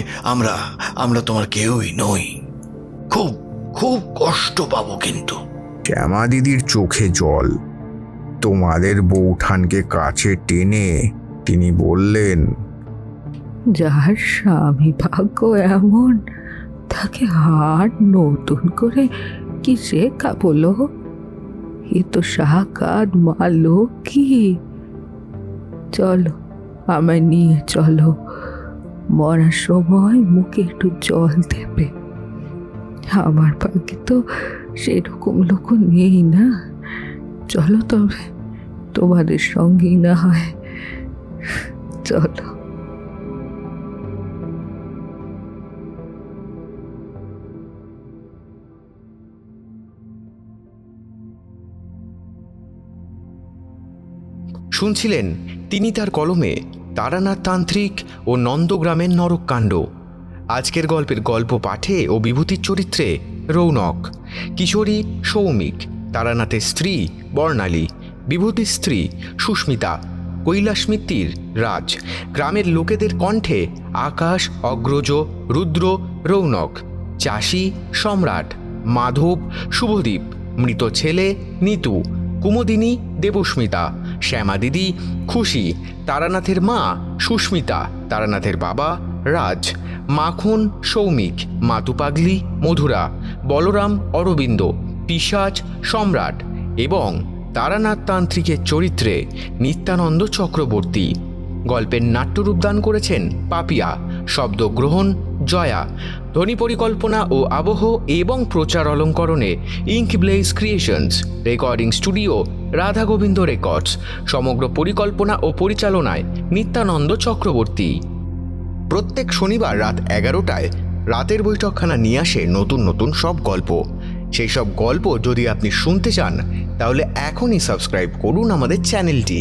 আমরা তোমার কেউই নই। খুব খুব কষ্ট পাবো কিন্তু। শ্যামা দিদির চোখে জল। তোমাদের বৌঠানকে কাছে টেনে তিনি বললেন, যার স্বামী ভাগ্য এমন, তাকে আর নতুন করে কি শেখা বলো? এ তো সাকাত মা লক্ষ্মী। চলো, আমায় নিয়ে চলো, মরার সময় মুখে একটু জল দেবে। আমার ভাগ্যে তো সেরকম লোক নেই না। চলো তবে, তোমাদের সঙ্গেই না হয় চলো। শুনছিলেন তিনি তার কলমে তারানাথ তান্ত্রিক ও নন্দগ্রামের নরককাণ্ড। আজকের গল্পের গল্প পাঠে ও বিভূতির চরিত্রে রৌনক, কিশোরী সৌমিক, তারানাথের স্ত্রী বর্ণালী, বিভূতির স্ত্রী সুস্মিতা, কৈলাস মিত্তির রাজ, গ্রামের লোকেদের কণ্ঠে আকাশ, অগ্রজ, রুদ্র, রৌনক, চাষি সম্রাট, মাধব, শুভদীপ, মৃত ছেলে নিতু, কুমুদিনী দেবস্মিতা, শ্যামা দিদি খুশি, তারানাথের মা সুস্মিতা, তারানাথের বাবা রাজ, মাখন সৌমিক, মাতুপাগলি মধুরা, বলরাম অরবিন্দ, পিশাচ সম্রাট এবং তারানাথ তান্ত্রিকের চরিত্রে নিত্যানন্দ চক্রবর্তী। গল্পের নাট্যরূপদান করেছেন পাপিয়া, শব্দগ্রহণ জয়া, ধ্বনি পরিকল্পনা ও আবহ এবং প্রচার অলঙ্করণে Inkblaze creations, recording studio Radha Gobinda records, সমগ্র পরিকল্পনা ও পরিচালনায় নিত্যানন্দ চক্রবর্তী। প্রত্যেক শনিবার রাত 11টায় রাতের বৈঠকখানা নিয়ে আসে নতুন নতুন সব গল্প। সেই সব গল্প যদি আপনি শুনতে চান তাহলে এখনই সাবস্ক্রাইব করুন আমাদের চ্যানেলটি।